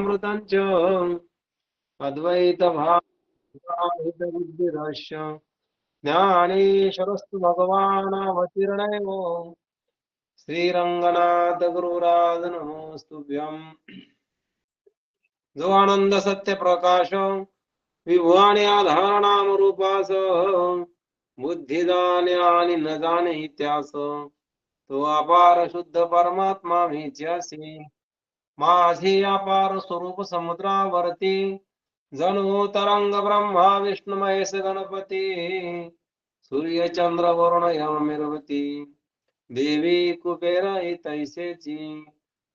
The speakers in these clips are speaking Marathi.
ज्ञानामृतञ्च अद्वैत भावहितबुद्धिरश्च ज्ञानेश्वरस्तु भगवान् अवतीर्णयो श्रीरंगनाथ गुरुराज नमोस्तुभ्यं। जो आनंद सत्य प्रकाश विभुआने आधार नाम रूपास बुद्धिदाने आणि न जाणे इत्यास तो अपार शुद्ध परमात्मा मीच्यासी माझे अपार स्वरूप समुद्रावरती जणू तरंग ब्रह्मा विष्णू महेश गणपती सूर्य चंद्र वरुण यम मिरवती देवी कुबेर तैसेची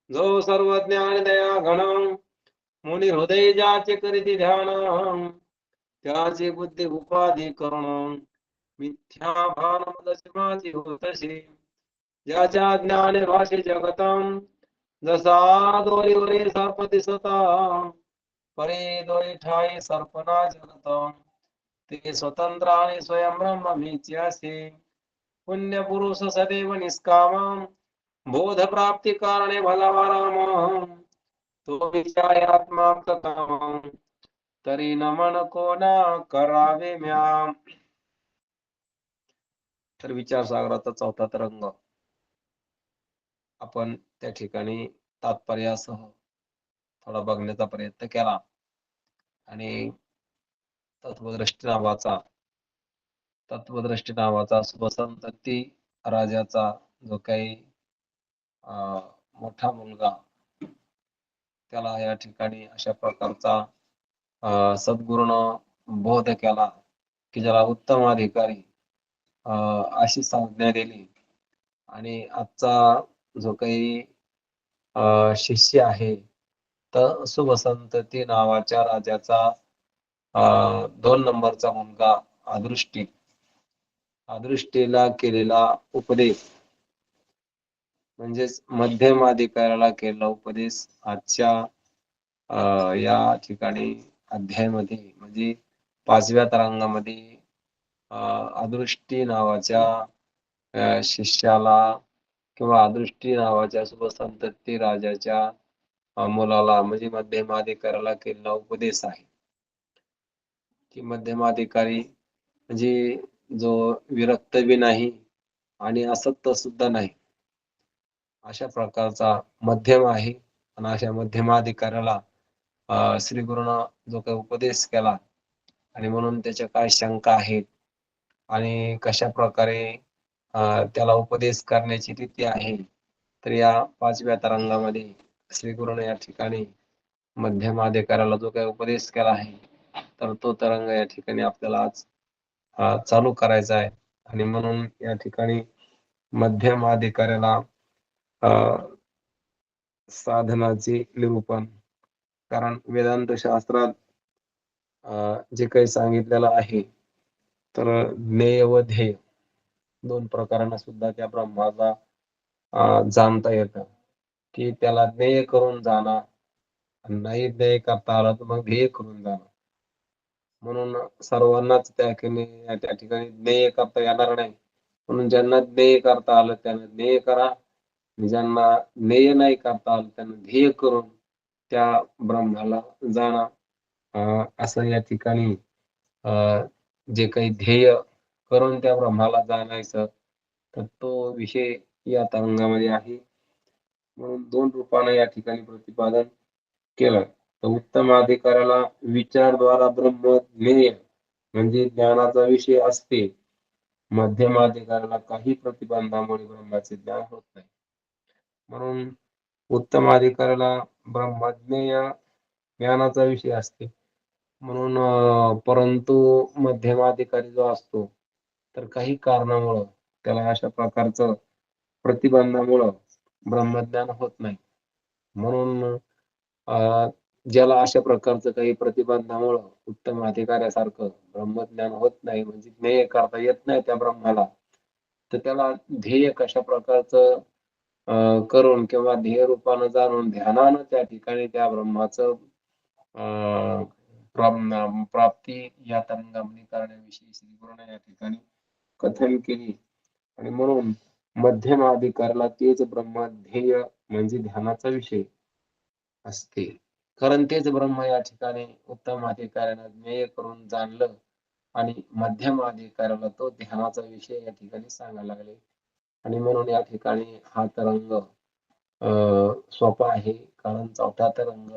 जो सर्व ज्ञान दया घन मुनी हृदय ज्याचे करीती ध्यान त्याची बुद्धी उपाधी करण मिथ्या भान माझी होतशी ज्याच्या ज्ञाने भाषे जगतम जसा दोरीवरी सर्प दिसता परे दोरी ठाई सर्पना जगतम ते स्वतंत्र आणि स्वयं ब्रह्म मीच्यासी पुण्य पुरुष सदैव निष्काम बोध प्राप्ती कारणे भलावा राम तो विचार आत्माप्त काम तरी नमन कोणा करावे म्या। तर विचार सागराचा चौथा तरंग आपण त्या ठिकाणी तात्पर्यासह थोडा बघण्याचा प्रयत्न केला आणि तत्वदृष्टी नावाचा सुबसंतती राजाचा जो काही मोठा मुलगा त्याला या ठिकाणी अशा प्रकारचा सद्गुरूनं बोध केला की ज्याला उत्तम अधिकारी अशी संज्ञा दिली आणि आजचा जो काही शिष्य आहे तर सुबसंतती नावाच्या राजाचा 2 नंबरचा मुलगा अदृष्टीला केलेला उपदेश म्हणजेच मध्यम अधिकाऱ्याला केलेला उपदेश आजच्या या ठिकाणी अध्यायामध्ये म्हणजे 5व्या तरंगामध्ये अदृष्टी नावाच्या शिष्याला किंवा अदृष्टी नावाच्या सुबसंतती राजाच्या मुलाला म्हणजे मध्यमाधिकाऱ्याला केलेला उपदेश आहे की मध्यमाधिकारी म्हणजे जो विरक्त बी नाही आणि असक्त सुद्धा नाही अशा प्रकारचा मध्यम आहे आणि अशा मध्यमाधिकाऱ्याला श्री गुरुनं जो काही उपदेश केला आणि म्हणून त्याच्या काय शंका आहेत आणि कशा प्रकारे त्याला उपदेश करण्याची रीती आहे तर या 5व्या तरंगामध्ये श्री गुरुने या ठिकाणी मध्यमाधिकाऱ्याला जो काही उपदेश केला आहे तर तो तरंग या ठिकाणी आपल्याला आज चालू करायचा आहे आणि म्हणून या ठिकाणी मध्यमाधिकाऱ्याला साधनाचे निरूपण कारण वेदांत शास्त्रात जे काही सांगितलेलं आहे तर ज्ञेय व ध्येय 2 प्रकारांना सुद्धा त्या ब्रह्माचा जाणता येतं की त्याला ज्ञेय करून जाणं नाही ज्ञेय करता आलं तर मग ध्येय करून जाणं म्हणून सर्वांनाच त्या ठिकाणी ज्ञेय करता येणार नाही म्हणून ज्यांना ज्ञेय करता आलं त्यांना ज्ञेय करा ज्यांना ज्ञेय नाही करता आलं त्यांना ध्येय करून त्या ब्रह्माला जाणं असं या ठिकाणी जे काही ध्येय करून त्या ब्रह्माला जाणायचं तर तो विषय या तरंगामध्ये आहे म्हणून 2 रूपाने या ठिकाणी प्रतिपादन केलं तर उत्तम अधिकाऱ्याला विचारद्वारा ब्रह्म ज्ञेय म्हणजे ज्ञानाचा विषय असते मध्यम अधिकाऱ्याला काही प्रतिबंधामुळे ब्रह्माचे ज्ञान होत नाही म्हणून उत्तम अधिकाऱ्याला ब्रह्मज्ञेय ज्ञानाचा विषय असते म्हणून परंतु मध्यमाधिकारी जो असतो तर काही कारणामुळं त्याला अशा प्रकारचं प्रतिबंधामुळं ब्रह्मज्ञान होत नाही म्हणून ज्याला अशा प्रकारचं काही प्रतिबंधामुळं उत्तम अधिकाऱ्यासारखं ब्रह्मज्ञान होत नाही म्हणजे ज्ञेय करता येत नाही त्या ब्रह्माला तर त्याला ध्येय कशा प्रकारचं करून किंवा ध्येय रूपानं जाणून ध्यानानं त्या ठिकाणी त्या ब्रह्माचं प्राप्ती या तरंगामध्ये करण्याविषयी श्री गुरुने या ठिकाणी कथन केली आणि म्हणून मध्यम अधिकाऱ्याला तेच ब्रह्म ध्येय म्हणजे ध्यानाचा विषय असते कारण तेच ब्रह्म या ठिकाणी उत्तम अधिकाऱ्यानं ज्ञेय करून जाणलं आणि मध्यम अधिकाऱ्याला तो ध्यानाचा विषय या ठिकाणी सांगायला लागले. आणि म्हणून या ठिकाणी हा तरंग सोपा आहे, कारण चौथा तरंग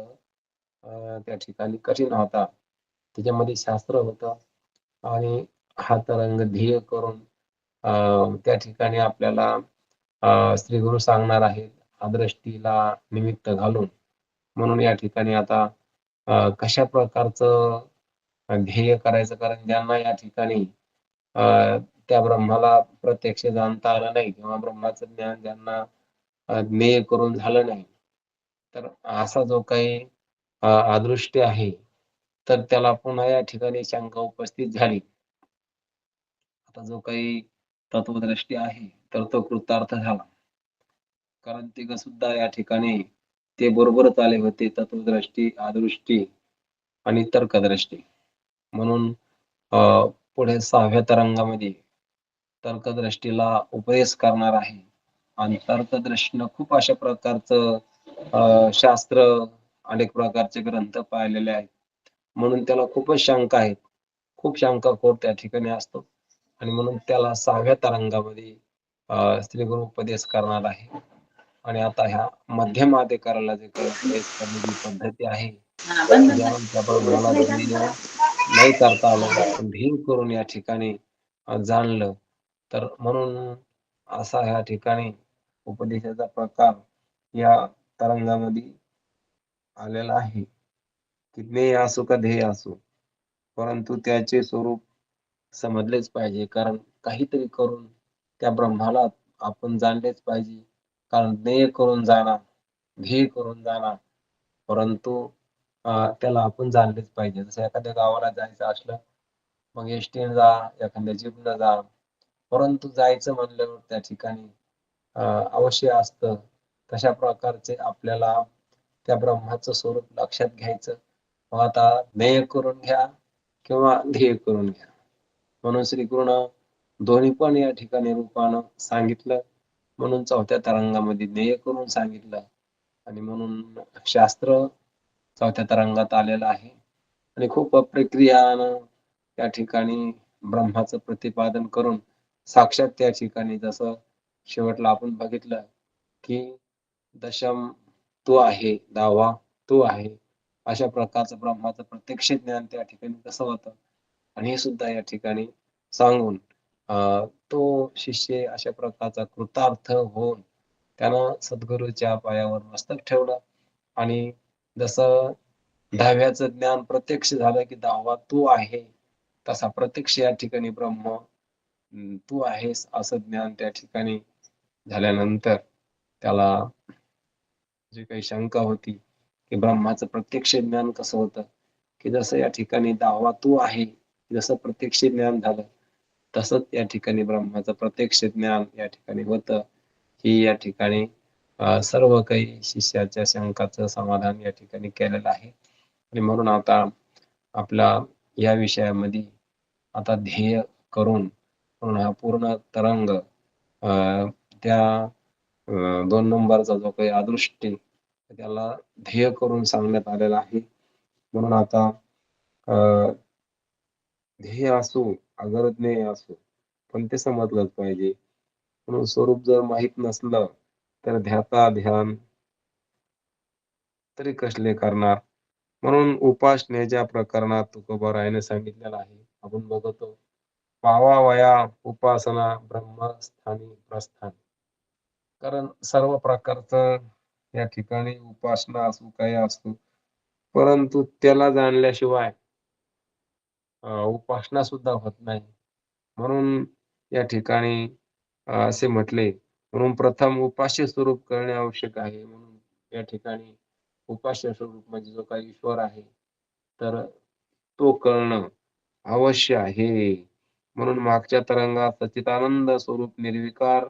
त्या ठिकाणी कठीण होता. त्याच्यामध्ये शास्त्र होतं आणि हा तरंग ध्येय करून त्या ठिकाणी आपल्याला श्री गुरु सांगणार आहेत अदृष्टीला निमित्त घालून. म्हणून या ठिकाणी आता कशा प्रकारचं ध्येय करायचं, कारण ज्यांना या ठिकाणी त्या ब्रह्माला प्रत्यक्ष जाणता आलं नाही किंवा ब्रह्माचं ज्ञान ज्यांना ज्ञेय करून झालं नाही, तर असा जो काही अदृष्टी आहे, तर त्याला पुन्हा या ठिकाणी शंका उपस्थित झाली. आता जो काही तत्वदृष्टी आहे, तर तो कृतार्थ झाला. कारण ते सुद्धा या ठिकाणी ते बरोबरच आले होते तत्वदृष्टी, अदृष्टी आणि तर्कदृष्टी. म्हणून अ, पुढे 6व्या तरंगामध्ये तर्कदृष्टीला उपदेश करणार आहे आणि तर्कदृष्टीनं खूप अशा प्रकारचं शास्त्र, अनेक प्रकारचे ग्रंथ पाहिलेले आहेत. म्हणून त्याला खूपच शंका आहेत. खूप शंकाखोर त्या ठिकाणी असतो आणि म्हणून त्याला 6व्या तरंगामध्ये श्री गुरु उपदेश करणार आहे. आणि आता ह्या मध्यम अधिकाराला जे काही उपदेश करण्याची पद्धती आहे, ज्याला त्या ब्रह्माला ध्येय नाही करता आलं, पण ध्येय करून या ठिकाणी जाणलं. तर म्हणून असा ह्या ठिकाणी उपदेशाचा प्रकार या तरंगामध्ये आलेला आहे, की ज्ञेय असो का ध्येय असो, परंतु त्याचे स्वरूप समजलेच पाहिजे. कारण काहीतरी करून त्या ब्रह्माला आपण जाणलेच पाहिजे. कारण ज्ञेय करून जाणार, ध्येय करून जाणार, परंतु त्याला आपण जाणलेच पाहिजे. जसं एखाद्या गावाला जायचं असलं, मग एसटीने जा, एखाद्या जीपनं जा, परंतु जायचं म्हणल्यावर त्या ठिकाणी अवश्य असतं. तशा प्रकारचे आपल्याला त्या ब्रह्माचं स्वरूप लक्षात घ्यायचं. मग आता ज्ञेय करून घ्या किंवा ध्येय करून घ्या. म्हणून श्रीकृष्ण दोन्ही पण या ठिकाणी रूपानं सांगितलं. म्हणून 4थ्या तरंगामध्ये ज्ञेय करून सांगितलं आणि म्हणून शास्त्र 4थ्या तरंगात आलेलं आहे आणि खूप प्रक्रियानं त्या ठिकाणी ब्रह्माचं प्रतिपादन करून साक्षात त्या ठिकाणी जसं शेवटला आपण बघितलं, की दशम तो आहे, 10वा तो आहे. अशा प्रकारचं ब्रह्माचं प्रत्यक्ष ज्ञान त्या ठिकाणी कसं होतं आणि हे सुद्धा या ठिकाणी सांगून तो शिष्य अशा प्रकारचा कृतार्थ होऊन त्यानं सद्गुरूच्या पायावर मस्तक ठेवलं आणि जसं 10व्याचं ज्ञान प्रत्यक्ष झालं, की 10वा तू आहे. तसा प्रत्यक्ष या ठिकाणी ब्रह्म तू आहेस असं ज्ञान त्या ठिकाणी झाल्यानंतर त्याला जी काही शंका होती, की ब्रह्माचं प्रत्यक्ष ज्ञान कसं होतं, की जसं या ठिकाणी 10वा तू आहे, जसं प्रत्यक्ष ज्ञान झालं, तसंच या ठिकाणी ब्रह्माचं प्रत्यक्ष ज्ञान या ठिकाणी होतं. ही या ठिकाणी सर्व काही शिष्याच्या शंकाचं समाधान या ठिकाणी केलेलं आहे. आणि म्हणून आता आपला या विषयामध्ये आता ध्येय करून म्हणून हा पूर्ण तरंग त्या 2 नंबरचा जो काही अदृष्टी त्याला ध्येय करून सांगण्यात आलेला आहे. म्हणून आता अ, ध्येय असो, अगर ज्ञेय असो, पण ते समजलंच पाहिजे. म्हणून स्वरूप जर माहीत नसलं, तर ध्याता ध्यान तरी कसले करणार? म्हणून उपासनेच्या प्रकरणात तुकोबारायाने सांगितलेलं आहे. आपण बघतो, पावावया उपासना ब्रह्मस्थानी प्रस्थान. कारण सर्व प्रकारचं या ठिकाणी उपासना असो, काही असो, परंतु त्याला जाणल्याशिवाय उपासना सुद्धा होत नाही. म्हणून या ठिकाणी असे म्हटले, म्हणून प्रथम उपास्य स्वरूप करणे आवश्यक आहे. म्हणून या ठिकाणी उपास्य स्वरूप म्हणजे जो काही ईश्वर आहे, तर तो कळणं अवश्य आहे. म्हणून मागच्या तरंगात सच्चिदानंद स्वरूप निर्विकार,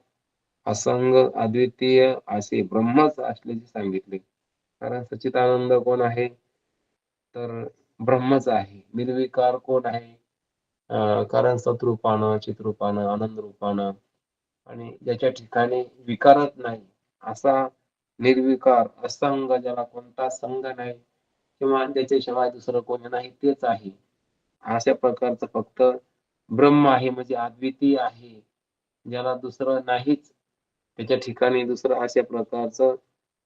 असंग, अद्वितीय असे ब्रह्मच असल्याचे सांगितले. कारण सच्चिदानंद कोण आहे? तर ब्रह्मच आहे. निर्विकार कोण आहे? कारण सतरूपानं, चित्रूपानं, आनंदरूपानं आणि ज्याच्या ठिकाणी विकारच नाही, असा निर्विकार, असंग, ज्याला कोणता संग नाही, किंवा त्याच्याशिवाय दुसरं कोणी नाही तेच आहे. अशा प्रकारचं फक्त ब्रह्म आहे म्हणजे अद्वितीय आहे. ज्याला दुसरं नाहीच, त्याच्या ठिकाणी दुसरं अशा प्रकारचं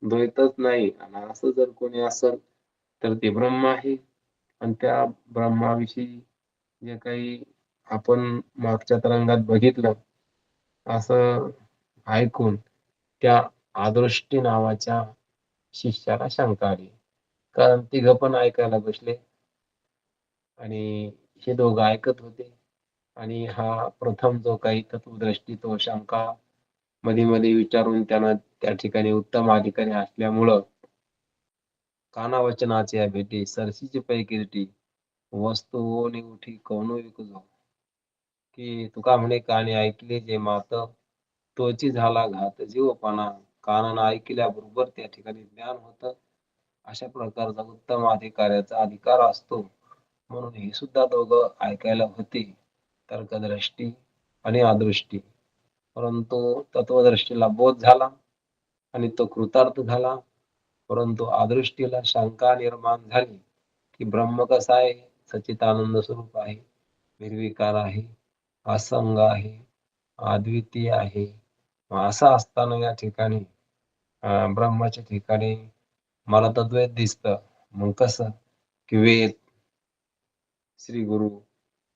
द्वैतच नाही. आणि असं जर कोणी असेल तर ते ब्रह्म आहे. आणि त्या ब्रह्माविषयी जे काही आपण मागच्या तरंगात बघितलं, असं ऐकून त्या आदृष्टी नावाच्या शिष्याला शंका आली. कारण तिघं पण ऐकायला बसले आणि हे दोघं ऐकत होते. आणि हा प्रथम जो काही तत्वदृष्टी तो शंका मध्ये मध्ये विचारून त्यानं त्या ठिकाणी उत्तम अधिकारी असल्यामुळं कानावचनाचे भेटी सरसीची पै किरीटी वस्तू ओनी उठी कवनो विकुजो, की तुका म्हणे कानी ऐकले जे मात तोची झाला घात जीवपणा. कानानं ऐकल्याबरोबर त्या ठिकाणी ज्ञान होतं. अशा प्रकारचा उत्तम अधिकाऱ्याचा अधिकार असतो. म्हणून हे सुद्धा दोघं ऐकायला होते, तर्कदृष्टी आणि अदृष्टी. परंतु तत्वदृष्टीला बोध झाला आणि तो कृतार्थ झाला. परंतु अदृष्टीला शंका निर्माण झाली की ब्रह्म कसा आहे, सच्चिदानंद स्वरूप आहे, निर्विकार आहे, असंग आहे, अद्वितीय आहे. असं असताना या ठिकाणी ब्रह्माच्या ठिकाणी मला तद्वैत दिसतं. मग कसं की वेद, श्री गुरु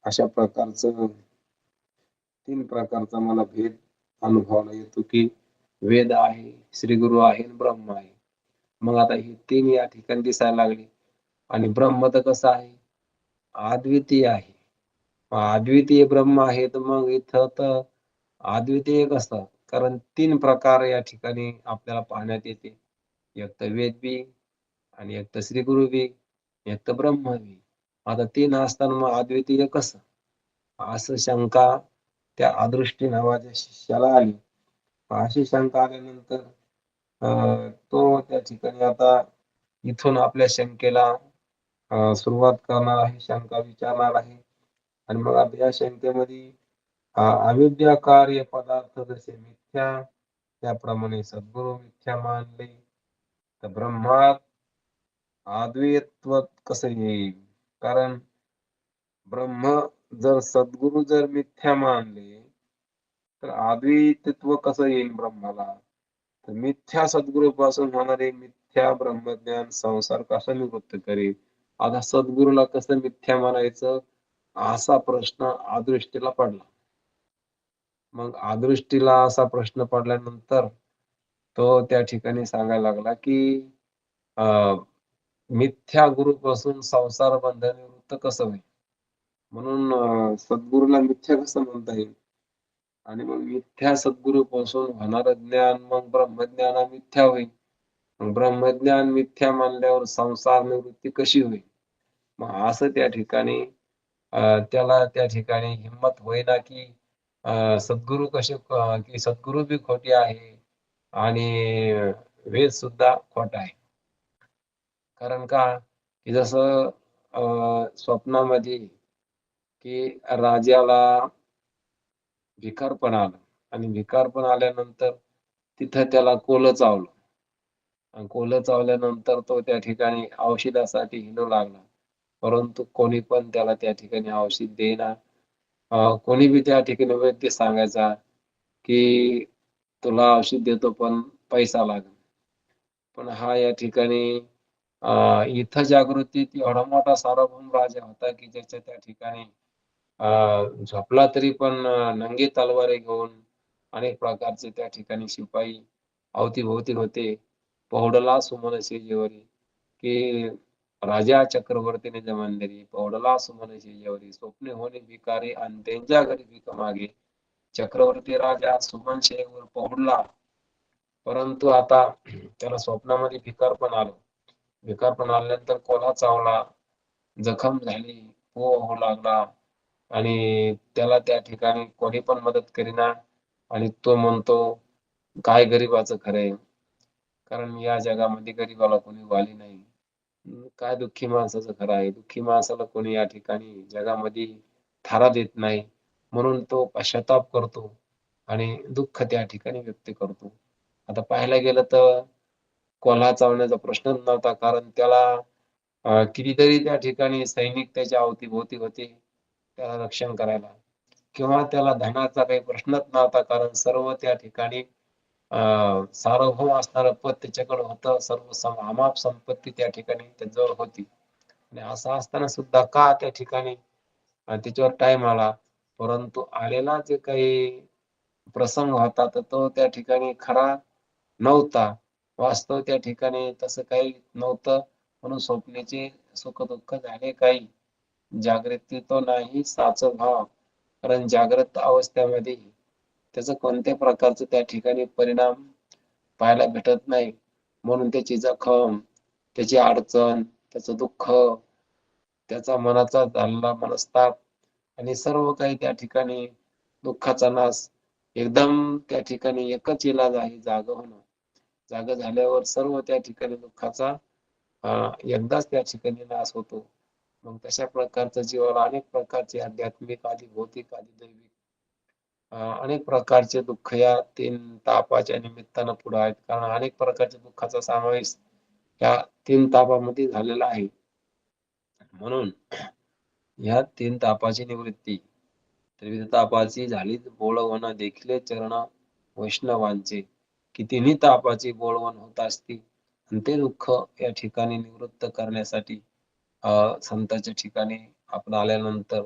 अशा प्रकारचं तीन प्रकारचा मला भेद अनुभवाला येतो की वेद आहे, श्री गुरु आहे आणि ब्रह्म आहे. मग आता हे तीन या ठिकाणी दिसायला लागले. आणि ब्रह्म तर कसं आहे, अद्वितीय आहे. अद्वितीय ब्रह्म आहे तर मग इथं तर अद्वितीय कसं, कारण तीन प्रकार या ठिकाणी आपल्याला पाहण्यात येते. एक तर वेद बी, आणि एक तर श्री गुरु बी, एक तर ब्रह्म बी. आता तीन असताना मग अद्वितीय कसं, असं शंका त्या अदृष्टी नावाच्या शिष्याला आली. अशी शंका आल्यानंतर तो त्या ठिकाणी आता इथून आपल्या शंकेला सुरुवात करणार आहे, शंका विचारणार आहे. आणि मग आता या शंकेमध्ये अविद्या कार्य पदार्थ जसे मिथ्या, त्याप्रमाणे सद्गुरु मिथ्या मानले तर ब्रह्मात अद्वैत्व कसं येईल. कारण ब्रह्म जर सद्गुरु जर मिथ्या मानले तर अद्वैतत्व कसं येईल ब्रह्माला. तर मिथ्या सद्गुरूपासून होणारे मिथ्या ब्रह्मज्ञान संसार कसा निवृत्त करेल. आता सद्गुरूला कसं मिथ्या मानायचं असा प्रश्न अदृष्टीला पडला. मग अदृष्टीला असा प्रश्न पडल्यानंतर तो त्या ठिकाणी सांगायला लागला की मिथ्या गुरुपासून संसार बंधन निवृत्त कसं होईल. म्हणून सद्गुरूला मिथ्या कसं म्हणता येईल. आणि मग मिथ्या सद्गुरूपासून होणारं ज्ञान मग ब्रह्मज्ञान मिथ्या होईल. मग ब्रह्मज्ञान मिथ्या मानल्यावर संसार निवृत्ती कशी होईल. मग असं त्या ठिकाणी त्याला त्या ठिकाणी हिंमत होईना की सद्गुरू कसे की सद्गुरू बी खोटे आहे आणि वेद सुद्धा खोटा आहे. कारण का की जसं स्वप्नामध्ये की राजाला भिकारपण आलं आणि भिकारपण आल्यानंतर तिथं त्याला कोलं चावलं. आणि कोलं चावल्यानंतर तो त्या ठिकाणी औषधासाठी हिंडू लागला. परंतु कोणी पण त्याला त्या ठिकाणी औषध देईना. कोणी बी त्या ठिकाणी वैद्य सांगायचा की तुला औषध देतो पण पैसा लागेल. पण हा या ठिकाणी इथं जागृतीत एवढा मोठा सार्वभौम राजा होता की ज्याच्या त्या ठिकाणी झोपला तरी पण नंगी तलवारी घेऊन अनेक प्रकारचे त्या ठिकाणी शिपाई अवतीभोवती होते. पौडला सुमन शेजेवरी, की राजा चक्रवर्तीने जमानलेली पौडला सुमन शेजेवरी स्वप्ने होणे भिकारी आणि त्यांच्या घरी भीक मागे. चक्रवर्ती राजा सुमन शेजवर पौडला. परंतु आता त्याला स्वप्नामध्ये भिकारपण आलं. भिकारपण आल्यानंतर कोल्हा चावला, जखम झाली, होऊ लागला आणि त्याला त्या ठिकाणी कोणी पण मदत करीना. आणि तो म्हणतो काय गरिबाचं खरंय, कारण या जगामध्ये गरिबाला कोणी वाली नाही. काय दुःखी माणसाचं खरं आहे, दुःखी माणसाला कोणी या ठिकाणी जगामध्ये थारा देत नाही. म्हणून तो पश्चाताप करतो आणि दुःख त्या ठिकाणी व्यक्त करतो. आता पाहायला गेलं तर कोल्हा चावण्याचा प्रश्नच नव्हता, कारण त्याला कितीतरी त्या ठिकाणी सैनिक त्याच्या अवतीभोवती होते त्याला रक्षण करायला, किंवा त्याला धनाचा काही प्रश्नच नव्हता, कारण सर्व त्या ठिकाणी सार्वभौम असणारं पद त्याच्याकडे होतं. सर्व अमाप संपत्ती त्या ठिकाणी त्याच्याजवळ होती. आणि असं असताना सुद्धा का त्या ठिकाणी त्याच्यावर टाइम आला, परंतु आलेला जे काही प्रसंग होता तर तो त्या ठिकाणी खरा नव्हता. वास्तव त्या ठिकाणी तसं काही नव्हतं. म्हणून स्वप्नाचे सुख-दुःख झाले काही. जागृती तो नाही साच भाव. कारण जागृत अवस्थेमध्ये त्याचं कोणत्या प्रकारचं त्या ठिकाणी परिणाम पाहायला भेटत नाही. म्हणून त्याची जखम, त्याची अडचण, त्याचं दुःख, त्याचा मनाचा झालेला मनस्ताप आणि सर्व काही त्या ठिकाणी दुःखाचा नाश. एकदम त्या ठिकाणी एकच इलाज आहे, जागं होणं. जागं झाल्यावर सर्व त्या ठिकाणी दुःखाचा एकदाच त्या ठिकाणी नाश होतो. मग तशा प्रकारचं जीवाला अनेक प्रकारचे आध्यात्मिक, आधी भौतिक, आधी दैविक अनेक प्रकारचे दुःख या 3 तापाच्या निमित्तानं पुढे आहेत. कारण अनेक प्रकारच्या दुःखाचा समावेश या 3 तापामध्ये झालेला आहे. म्हणून ह्या 3 तापाची निवृत्ती, त्रिविध तापाची झालीच बोळवणं देखील चरण वैष्णवांचे. की तिन्ही तापाची बोळवण होत असती आणि ते दुःख या ठिकाणी निवृत्त करण्यासाठी संतांच्या ठिकाणी आपण आल्यानंतर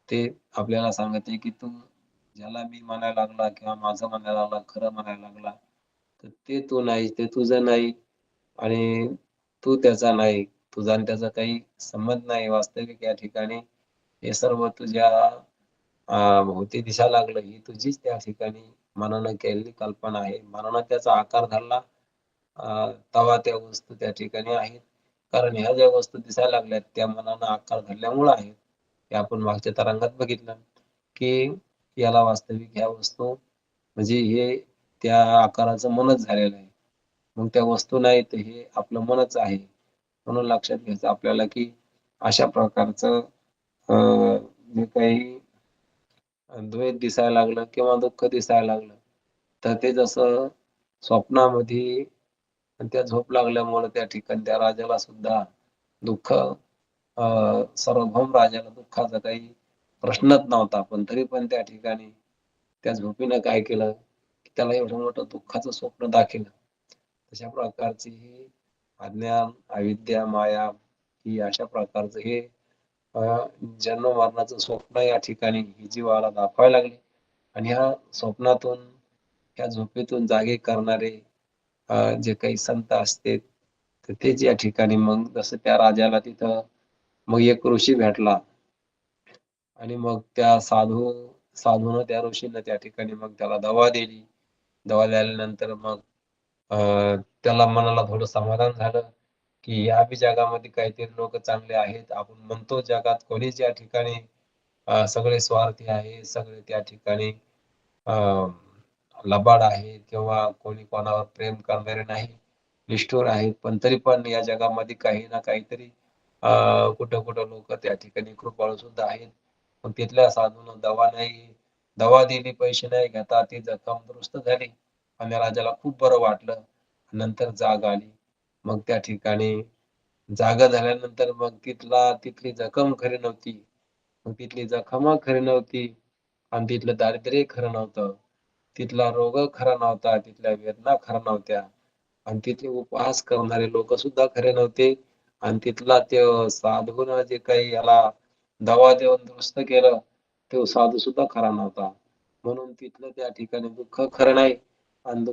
ते आपल्याला सांगते की तू ज्याला मी म्हणायला लागला किंवा माझं म्हणायला लागला, खरं म्हणायला लागला, तर ते तू नाही, ते तुझं नाही आणि तू त्याचा नाही. तुझा आणि त्याचा काही संबंध नाही. वास्तविक या ठिकाणी हे सर्व तुझ्या भोवती दिसायला लागलं, ही तुझीच त्या ठिकाणी मनानं केलेली कल्पना आहे. मनानं त्याचा आकार धरला तेव्हा त्या वस्तू त्या ठिकाणी आहेत. कारण ह्या ज्या वस्तू दिसायला लागल्यात त्या मनानं आकार धरल्यामुळं आहेत. हे आपण मागच्या तरंगात बघितलं, की याला वास्तविक ह्या वस्तू म्हणजे हे त्या आकाराचं मनच झालेलं आहे. मग त्या वस्तू नाही तर हे आपलं मनच आहे. म्हणून लक्षात घ्यायचं आपल्याला, की अशा प्रकारचं जे काही द्वैत दिसायला लागलं किंवा दुःख दिसायला लागलं, तर ते जसं स्वप्नामध्ये त्या झोप लागल्यामुळे त्या ठिकाणी त्या राजाला सुद्धा दुःख सार्वभौम राजाला दुःखाचा काही प्रश्नच नव्हता. पण तरी पण त्या ठिकाणी त्या झोपीनं काय केलं, की त्याला एवढं मोठं दुःखाचं स्वप्न दाखवलं. तशा प्रकारची ही अज्ञान, अविद्या, माया ही अशा प्रकारचं हे अ, जन्म मरणाचं स्वप्न या ठिकाणी ही जीवाला दाखवायला लागली. आणि ह्या स्वप्नातून, ह्या झोपेतून जागे करणारे जे काही संत असते, तर तेच या ठिकाणी मग जसं त्या राजाला तिथं मग एक ऋषी भेटला आणि मग त्या साधूनं त्या ऋषीनं त्या ठिकाणी मग त्याला दवा दिली. दवा दिल्यानंतर मग अ, त्याला मनाला थोडं समाधान झालं, की या बी जगामध्ये काहीतरी लोक चांगले आहेत. आपण म्हणतो जगात कोणीच या ठिकाणी सगळे स्वार्थी आहे, सगळे त्या ठिकाणी अ, लबाड आहे किंवा कोणी कोणावर प्रेम करणारे नाही, निष्ठुर आहेत. पण तरी पण या जगामध्ये काही ना काहीतरी कुठं कुठं लोक त्या ठिकाणी कृपाळू सुद्धा आहेत. मग तिथल्या साधूनं दवा दिली, पैसे नाही घेता ती जखम दुरुस्त झाली आणि राजाला खूप बरं वाटलं. नंतर जाग आली. मग त्या ठिकाणी जागा झाल्यानंतर मग तिथली जखम खरी नव्हती. मग तिथली जखम खरी नव्हती आणि तिथलं दारिद्र्य खरं नव्हतं. तिथला रोग खरा नव्हता, तिथल्या वेदना खऱ्या नव्हत्या आणि तिथे उपहास करणारे लोक सुद्धा खरे नव्हते आणि तिथला ते साधूनं जे काही याला दवा देऊन दुरुस्त केलं, तो साधू सुद्धा खरा नव्हता. म्हणून तिथलं त्या ठिकाणी दुःख खरं नाही आणि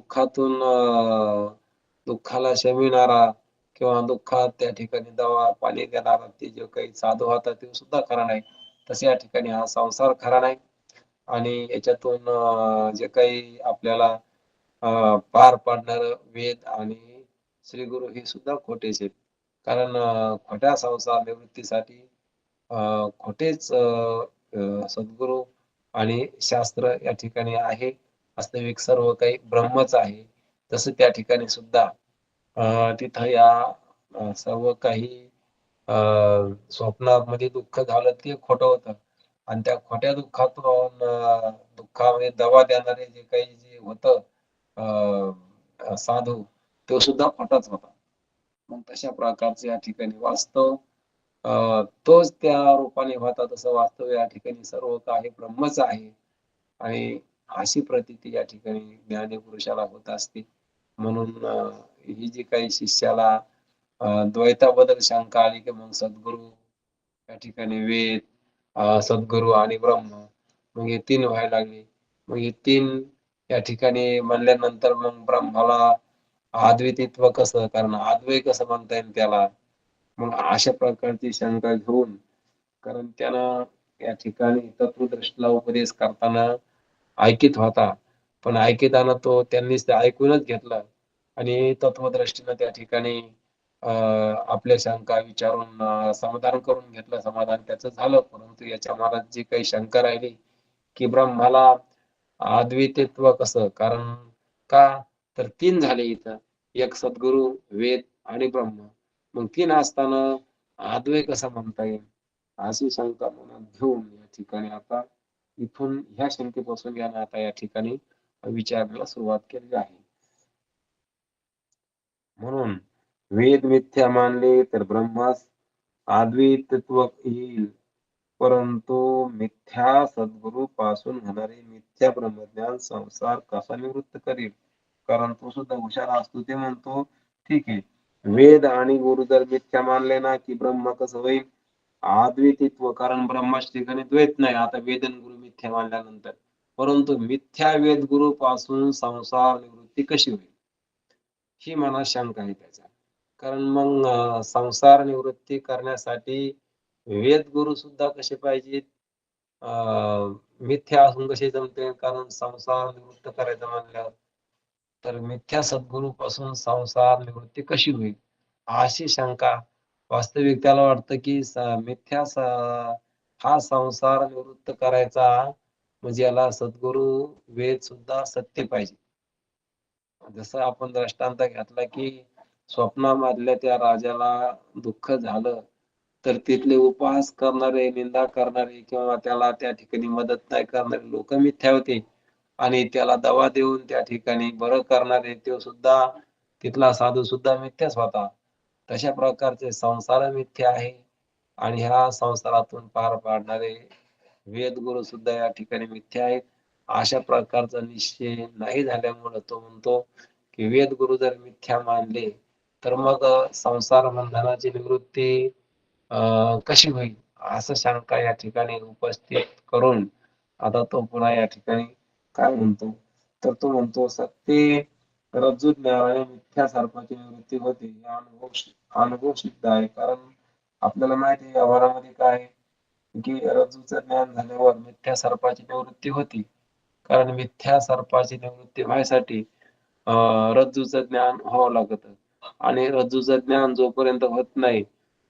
दुःखाला शमिणारा किंवा दुःखात त्या ठिकाणी दवा पाणी देणारा ते जे काही साधू होता ते सुद्धा खरा नाही. तसे या ठिकाणी हा संसार खरा नाही आणि याच्यातून जे काही आपल्याला पार पाडणारं वेद आणि श्री गुरु हे सुद्धा खोटेच आहेत. कारण खोट्या संसार निवृत्तीसाठी खोटेच सद्गुरू आणि शास्त्र या ठिकाणी आहे. वास्तविक सर्व काही ब्रह्मच आहे. तसं त्या ठिकाणी सुद्धा तिथं या सर्व काही अ, स्वप्नामध्ये दुःख झालं ते खोटं होतं आणि त्या खोट्या दुःखातून दुःखामध्ये दवा देणारे जे काही जे होतं साधू, तो सुद्धा खोटाच होता. मग तशा प्रकारचे या ठिकाणी वास्तव तोच त्या रूपाने होता, तसं वास्तव या ठिकाणी सर्व काही ब्रह्मच आहे. आणि अशी प्रतीती या ठिकाणी ज्ञानीपुरुषाला होत असते. म्हणून ही जी काही शिष्याला द्वैताबद्दल शंका आली, की मग सद्गुरू या ठिकाणी वेद, सद्गुरू आणि ब्रह्म, मग हे तीन व्हायला लागले. मग हे तीन या ठिकाणी म्हणल्यानंतर मग ब्रह्माला अद्वैतित्व कसं, कारण अद्वैत कसं म्हणता येईल त्याला. मग अशा प्रकारची शंका घेऊन, कारण त्यानं या ठिकाणी तत्वदृष्टीला उपदेश करताना ऐकीत होता, पण ऐकताना तो त्यांनीच ते ऐकूनच घेतलं आणि तत्वदृष्टीनं त्या ठिकाणी आपल्या शंका विचारून समाधान करून घेतलं. समाधान त्याचं झालं, परंतु याच्या मनात जी काही शंका राहिली, की ब्रह्माला अद्वैतत्व कसं, कारण का, तर तीन झाले इथं, एक सद्गुरू, वेद आणि ब्रह्म, मग तीन असताना अद्वैत कसं म्हणता येईल, अशी शंका मनात घेऊन या ठिकाणी आता इथून ह्या शंकेपासून यानं आता या ठिकाणी विचारायला सुरुवात केली आहे. म्हणून वेद मिथ्या मानले तर ब्रह्मास अद्वैतत्व येईल, परंतु मिथ्या सद्गुरू पासून होणारे मिथ्या ब्रह्मज्ञान संसार कसा निवृत्त करेल. कारण तो सुद्धा हुशार असतो. ते म्हणतो ठीक आहे, वेद आणि गुरु जर मिथ्या मानले ना, की ब्रह्म कसं होईल अद्वैतित्व, कारण ब्रह्माच्या ठिकाणी द्वैत नाही आता वेद आणि गुरु मिथ्या मानल्यानंतर. परंतु मिथ्या वेद गुरु पासून संसार निवृत्ती कशी होईल, ही मनात शंका आहे त्याच्या. कारण मग संसार निवृत्ती करण्यासाठी वेद गुरु सुद्धा कसे पाहिजेत, मिथ्या असून कसे जमते, कारण संसार निवृत्त करायचं म्हणल्यावर तर मिथ्या सद्गुरूपासून संसार निवृत्ती कशी होईल, अशी शंका. वास्तविक त्याला वाटतं की हा संसार निवृत्त करायचा म्हणजे याला सद्गुरू वेद सुद्धा सत्य पाहिजे. जसं आपण दृष्टांत घेतला की स्वप्नामधल्या त्या राजाला दुःख झालं, तर तिथले उपहास करणारे, निंदा करणारे किंवा त्याला त्या ठिकाणी मदत नाही करणारे लोक मिथ्या होते आणि त्याला दवा देऊन त्या ठिकाणी बरं करणारे तो सुद्धा, तिथला साधू सुद्धा मिथ्याच होता. तशा प्रकारचे संसार मिथ्या आहे आणि ह्या संसारातून पार पाडणारे वेदगुरु सुद्धा या ठिकाणी मिथ्या आहेत. अशा प्रकारचा निश्चय नाही झाल्यामुळे तो म्हणतो की वेदगुरु जर मिथ्या मानले तर मग संसार बंधनाची निवृत्ती कशी होईल, असं शंका या ठिकाणी उपस्थित करून आता तो पुन्हा या ठिकाणी काय म्हणतो, तर तो म्हणतो सत्य रज्जू ज्ञानाने मिथ्या सर्पाची निवृत्ती होते. हे अनुभव सिद्ध आहे. कारण आपल्याला माहिती आहे व्यवहारामध्ये काय आहे, की रज्जूचं ज्ञान झाल्यावर मिथ्या सर्पाची निवृत्ती होती. कारण मिथ्या सर्पाची निवृत्ती व्हायसाठी रज्जूचं ज्ञान व्हावं लागतं आणि रज्जूचं ज्ञान जोपर्यंत होत नाही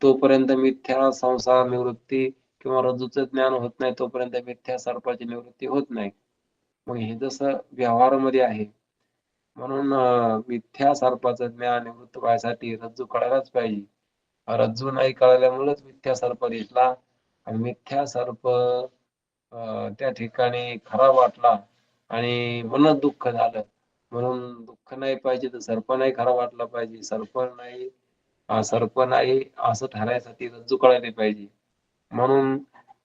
तोपर्यंत मिथ्या संसार निवृत्ती किंवा रज्जूचं ज्ञान होत नाही तोपर्यंत मिथ्या सर्पाची निवृत्ती होत नाही. मग हे जसं व्यवहारामध्ये आहे, म्हणून मिथ्या सर्पाचं ज्ञान निवृत्त व्हायसाठी रज्जू कळायलाच पाहिजे. रज्जू नाही कळाल्यामुळेच मिथ्या सर्प दिसला आणि मिथ्या सर्प त्या ठिकाणी खरा वाटला आणि मनात दुःख झालं. म्हणून दुःख नाही पाहिजे तर सर्प नाही खरा वाटला पाहिजे. सर्प नाही असं ठरायसाठी रज्जू कळायला पाहिजे. म्हणून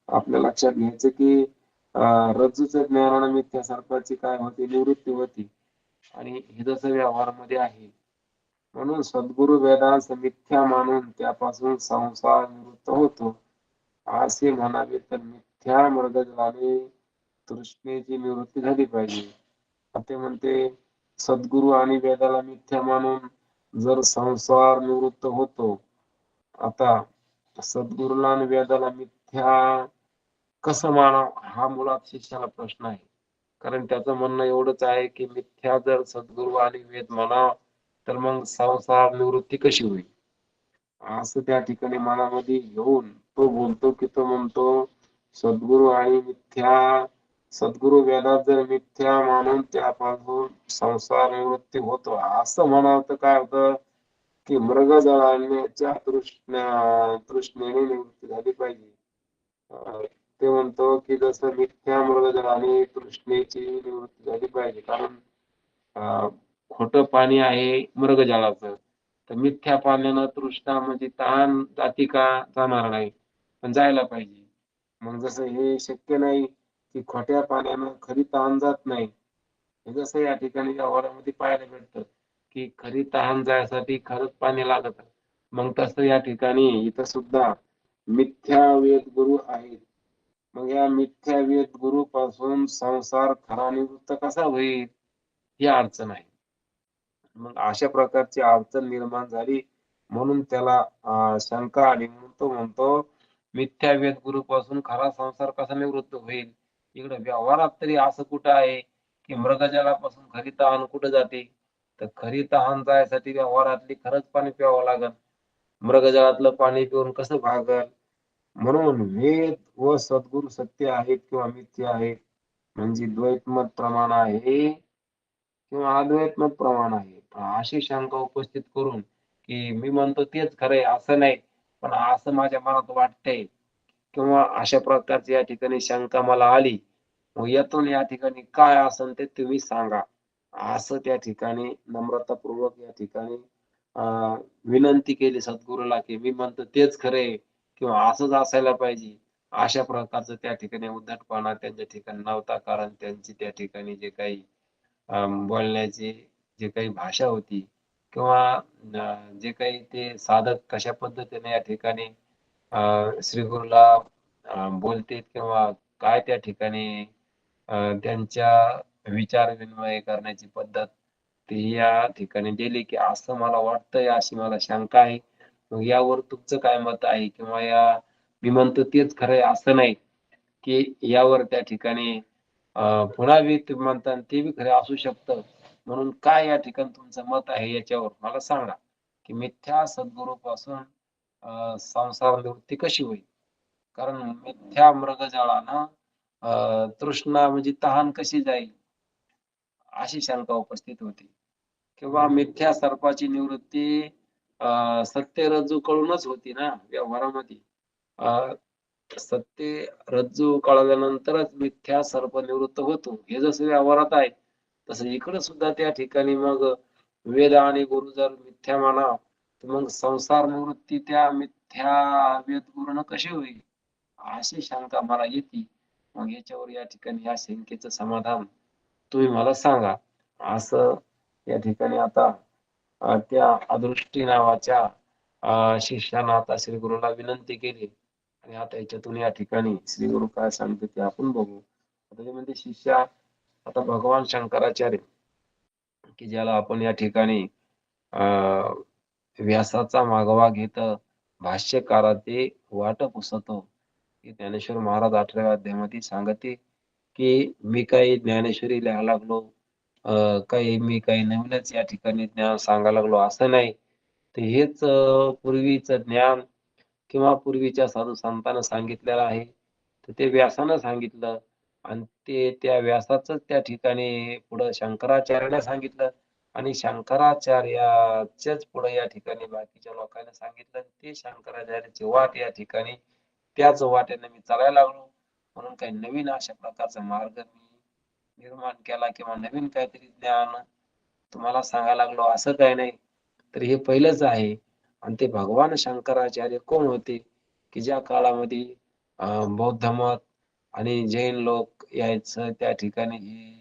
आपल्या लक्षात घ्यायचं की रज्जूच्या ज्ञानाने मिथ्या सर्पाची काय होती, निवृत्ती होती आणि हे जसं व्यवहारामध्ये आहे. म्हणून सद्गुरु वेदांस मिथ्या मानून त्यापासून संसार निवृत्त होतो. असे म्हणावे तर मिथ्या मृगजळाने तृष्णेची निवृत्ती झाली पाहिजे. ते म्हणते सद्गुरु आणि वेदाला मिथ्या मानून जर संसार निवृत्त होतो, आता सद्गुरूला आणि वेदाला मिथ्या कसं मानाव, हा मुळात शिष्याला प्रश्न आहे. कारण त्याचं म्हणणं एवढंच आहे की मिथ्या जर सद्गुरू आणि वेद म्हणाव तर मग संसार निवृत्ती कशी होईल, असं त्या ठिकाणी मनामध्ये घेऊन तो बोलतो की तो म्हणतो सद्गुरू आणि मिथ्या, सद्गुरू वेदात जर मिथ्या मानून त्यापासून संसार निवृत्ती होतो असं म्हणावं तर काय होतं की मृग जळाण्याच्या तृष्णेने निवृत्ती झाली पाहिजे. ते म्हणतो की जसं मिथ्या मृगजळाने तृष्णेची निवृत्ती झाली पाहिजे. कारण खोटं पाणी आहे मृगजळाचं तर मिथ्या पाण्यानं तृष्णा म्हणजे तहान जाती का? जाणार नाही, पण जायला पाहिजे. मग जसं हे शक्य नाही की खोट्या पाण्यानं खरी तहान जात नाही. हे जसं या ठिकाणी व्यवहारामध्ये पाहायला भेटतं की खरी तहान जायसाठी खरंच पाणी लागतं. मग तसं या ठिकाणी इथं सुद्धा मिथ्या वेदगुरू आहेत. मग या मिथ्या वेदगुरूपासून संसार खरा निवृत्त कसा होईल? ही अडचण आहे. मग अशा प्रकारची अडचण निर्माण झाली म्हणून त्याला शंका आली म्हणून तो म्हणतो मिथ्या वेदगुरूपासून खरा संसार कसा निवृत्त होईल? इकडे व्यवहारात तरी असं कुठं आहे की मृगजळापासून खरी तहान कुठं जाते? तर खरी तहान जायसाठी व्यवहारातली खरंच पाणी प्यावं लागल. मृगजळातलं पाणी पिऊन कसं भागल? म्हणून वेद व सद्गुरू सत्य आहेत किंवा मिथ्या आहेत म्हणजे द्वैतमत प्रमाण आहे किंवा अद्वैतमत प्रमाण आहे. अशी शंका उपस्थित करून की मी म्हणतो तेच खरंय असं नाही, पण असं माझ्या मनात वाटतंय किंवा अशा प्रकारची या ठिकाणी शंका मला आली. मग यातून या ठिकाणी काय असेल ते तुम्ही सांगा. असं त्या ठिकाणी नम्रतापूर्वक या ठिकाणी अ, विनंती केली सद्गुरूला, की मी म्हणतो तेच खरंय किंवा असंच असायला पाहिजे. अशा प्रकारचं त्या ठिकाणी उद्धटपणा त्यांच्या ठिकाणी नव्हता. कारण त्यांची त्या ठिकाणी जे काही बोलण्याची जी काही भाषा होती किंवा जे काही ते साधक कशा पद्धतीने या ठिकाणी श्री गुरुला बोलतेत किंवा काय त्या ठिकाणी त्यांच्या विचार विनिमय करण्याची पद्धत ती या ठिकाणी दिली, की असं मला वाटतंय, अशी मला शंका आहे. मग यावर तुमचं काय मत आहे? किंवा मी म्हणतो तेच खरं आहे असं नाही, की यावर त्या ठिकाणी पुन्हा बी तुम्ही म्हणता ते बी खरं असू शकतं. म्हणून काय या ठिकाणी तुमचं मत आहे याच्यावर मला सांगा, की मिथ्या सद्गुरूपासून संसार निवृत्ती कशी होईल? कारण मिथ्या मृगजळानं तृष्णा म्हणजे तहान कशी जाईल? अशी शंका उपस्थित होती. किंवा मिथ्या सर्पाची निवृत्ती सत्य रज्जू कळूनच होती ना व्यवहारामध्ये. अ, सत्य रज्जू कळाल्यानंतरच मिथ्या सर्प निवृत्त होतो. हे जसं व्यवहारात आहे, तसं इकडं सुद्धा त्या ठिकाणी मग वेद आणि गुरु जर मिथ्या म्हणा, तर मग संसार निवृत्ती त्या मिथ्या वेदगुरूनं कशी होईल? अशी शंका मला येते. मग याच्यावर या ठिकाणी या शंकेचं समाधान तुम्ही मला सांगा. असं या ठिकाणी आता त्या अदृष्टी नावाच्या शिष्यानं आता श्री गुरुला विनंती केली आणि आता याच्यातून या ठिकाणी श्री गुरु काय सांगते ते आपण बघू. आता ते म्हणते शिष्या आता भगवान शंकराचार्य की ज्याला आपण या ठिकाणी अं, व्यासाचा मागोवा घेत भाष्यकाराचे वाट पुसतो. की ज्ञानेश्वर महाराज 18व्या अध्यायामध्ये सांगते की मी काही ज्ञानेश्वरी लिहायला लागलो काही मी काही नवीनच या ठिकाणी ज्ञान सांगायला लागलो असं नाही. तर हेच पूर्वीचं ज्ञान किंवा पूर्वीच्या साधू संतांना सांगितलेलं आहे. तर ते व्यासानं सांगितलं आणि ते त्या व्यासाचंच त्या ठिकाणी पुढं शंकराचार्याला सांगितलं आणि शंकराचार्याच्याच पुढे या ठिकाणी बाकीच्या लोकांना सांगितलं. ते शंकराचार्याची वाट या ठिकाणी त्याच वाटेने मी चालायला लागलो. म्हणून काही नवीन अशा प्रकारचा मार्ग मी निर्माण केला किंवा नवीन काहीतरी ज्ञान तुम्हाला सांगायला लागलो असं काही नाही. तर हे पहिलंच आहे. आणि ते भगवान शंकराचार्य कोण होते? की ज्या काळामध्ये बौद्ध मत आणि जैन लोक यायचं त्या ठिकाणी हे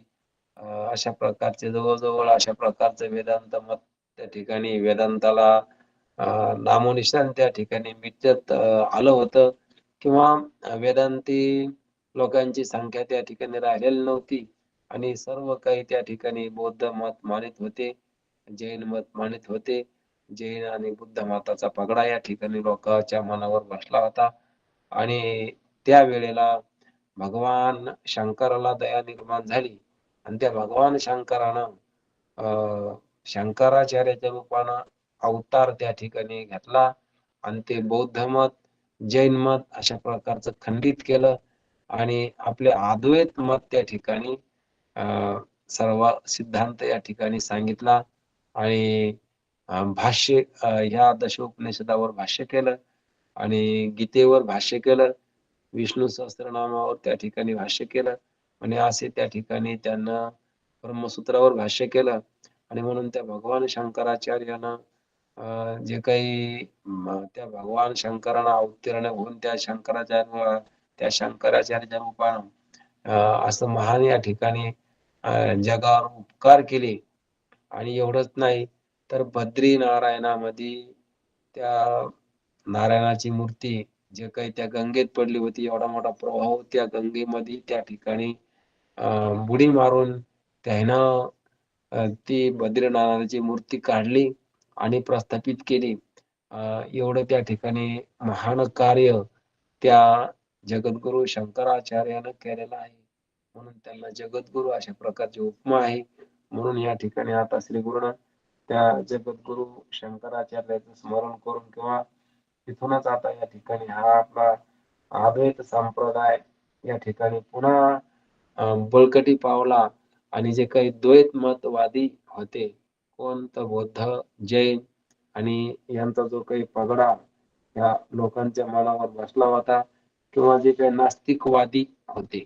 अशा प्रकारचे जवळ-जवळ अशा प्रकारचं वेदांत मत त्या ठिकाणी वेदांताला नामोनिशाण त्या ठिकाणी मिटत आलं होतं किंवा वेदांती लोकांची संख्या त्या ठिकाणी राहिलेली नव्हती आणि सर्व काही त्या ठिकाणी बौद्ध मत मानित होते, जैन मत मानित होते. जैन आणि बुद्ध मताचा पगडा या ठिकाणी लोकांच्या मनावर बसला होता आणि त्यावेळेला भगवान शंकराला दया निर्माण झाली आणि त्या भगवान शंकरानं शंकराचार्याच्या रूपानं अवतार त्या ठिकाणी घेतला आणि ते बौद्ध मत, जैन मत अशा प्रकारचं खंडित केलं आणि आपले अद्वैत मत त्या ठिकाणी अ, सर्व सिद्धांत या ठिकाणी सांगितला आणि भाष्य ह्या दशोपनिषदावर भाष्य केलं आणि गीतेवर भाष्य केलं. विष्णू सहस्त्रनामावर त्या ठिकाणी भाष्य केलं आणि असे त्या ठिकाणी त्यांना ब्रह्मसूत्रावर भाष्य केलं आणि म्हणून त्या भगवान शंकराचार्यानं जे काही त्या भगवान शंकरांना अवतीर्ण होऊन त्या शंकराचार्याच्या रूपानं असं महान या ठिकाणी जगावर उपकार केले. आणि एवढंच नाही तर बद्री नारायणामध्ये त्या नारायणाची मूर्ती जे काही त्या गंगेत पडली होती, एवढा मोठा प्रवाह त्या गंगेमध्ये त्या ठिकाणी बुडी मारून त्यानं ती बद्रीनारायणाची मूर्ती काढली आणि प्रस्थापित केली. एवढं त्या ठिकाणी महान कार्य त्या जगद्गुरु शंकराचार्यानं केलेलं आहे. म्हणून त्यांना जगद्गुरु अशा प्रकारची उपमा आहे. म्हणून या ठिकाणी आता श्री गुरुनं त्या जगद्गुरु शंकराचार्याचं स्मरण करून किंवा तिथूनच आता या ठिकाणी हा आपला अद्वैत संप्रदाय या ठिकाणी पुन्हा बळकटी पावला. आणि जे काही द्वैत मतवादी होते, कोण तर बौद्ध, जैन आणि यांचा जो काही पगडा या लोकांच्या मनावर बसला होता, किंवा जे काही नास्तिकवादी होते,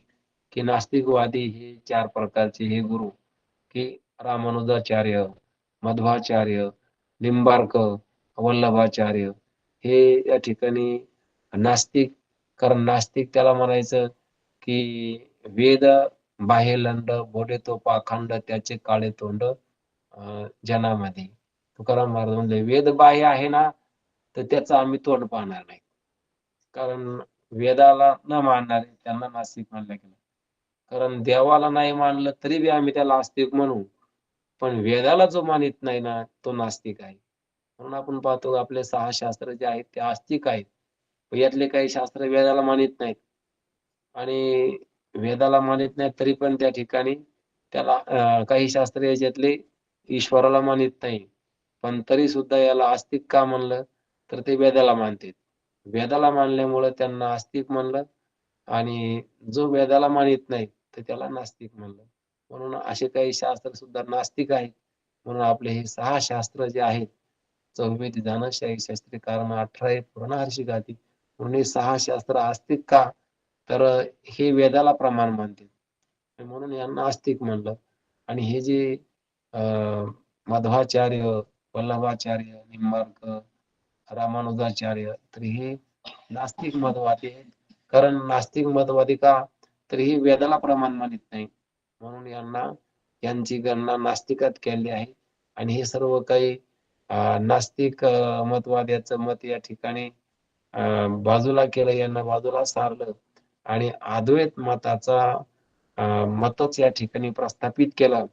की नास्तिकवादी हे 4 प्रकारचे हे गुरु, की रामानुजाचार्य, मध्वाचार्य, निंबार्क, वल्लभाचार्य हे या ठिकाणी नास्तिक. कारण नास्तिक त्याला म्हणायचं की वेद बाह्यलंड बोले तो पाखंड त्याचे काळे तोंड जनामध्ये. तुकाराम महाराज म्हणले वेद बाह्य आहे ना, तर त्याचं आम्ही तोंड पाहणार नाही. कारण वेदाला न मानणारे त्यांना नास्तिक म्हणलं गेलं. कारण देवाला नाही मानलं तरी बी आम्ही त्याला आस्तिक म्हणू, पण वेदाला जो मानित नाही ना, तो नास्तिक आहे. म्हणून आपण पाहतो आपले 6 शास्त्र जे आहेत ते आस्तिक आहेत. यातले काही शास्त्र वेदाला मानित नाहीत. आणि वेदाला मानित नाही तरी पण त्या ठिकाणी त्याला काही शास्त्र याच्यातले ईश्वराला मानित नाही. पण तरी सुद्धा याला आस्तिक का म्हणलं, तर ते वेदाला मानतात. वेदाला मानल्यामुळं त्यांना आस्तिक म्हणलं आणि जो वेदाला मानित नाही तर त्याला नास्तिक म्हणलं. म्हणून असे काही शास्त्र सुद्धा नास्तिक आहेत. म्हणून आपले हे 6 शास्त्र जे आहेत, चौवेद ज्ञानशाही शास्त्री कारण 18 पुराण हर्षी गाती. म्हणून हे 6 शास्त्र आस्तिक का, तर हे वेदाला प्रमाण मानते म्हणून यांना आस्तिक म्हणलं. आणि हे जे मध्वाचार्य, वल्लभाचार्य, निंबार्क, रामानुजाचार्य तर हे नास्तिक मतवादी आहेत. कारण नास्तिक मतवादी का, तर हे वेदाला प्रमाण मानित नाही. म्हणून यांची गणना नास्तिकात केली आहे. आणि हे सर्व काही नास्तिक मतवाद्याचं मत या ठिकाणी बाजूला केलं, यांना बाजूला सारलं आणि अद्वैत मताचा मतच या ठिकाणी प्रस्थापित केलं.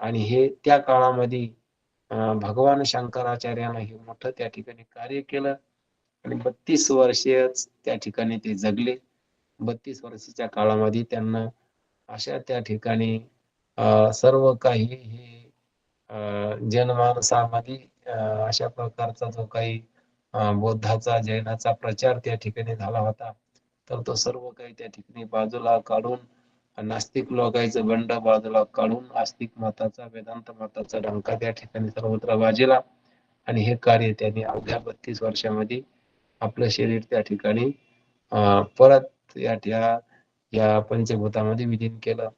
आणि हे त्या काळामध्ये भगवान शंकराचार्यानं हे मोठं त्या ठिकाणी कार्य केलं. आणि 32 वर्षच त्या ठिकाणी ते जगले. 32 वर्षाच्या काळामध्ये त्यांना अशा त्या ठिकाणी सर्व काही हे जनमानसामध्ये अशा प्रकारचा जो काही बौद्धाचा जैनाचा प्रचार त्या ठिकाणी झाला होता, तर तो सर्व काही त्या ठिकाणी बाजूला काढून नास्तिक लोकांचं बंड बाजूला काढून आस्तिक मताचा, वेदांत मताचा डंका त्या ठिकाणी सर्वत्र वाजला. आणि हे कार्य त्यांनी अवघ्या 32 वर्षामध्ये आपलं शरीर त्या ठिकाणी परत या पंचभूतामध्ये विलीन केलं.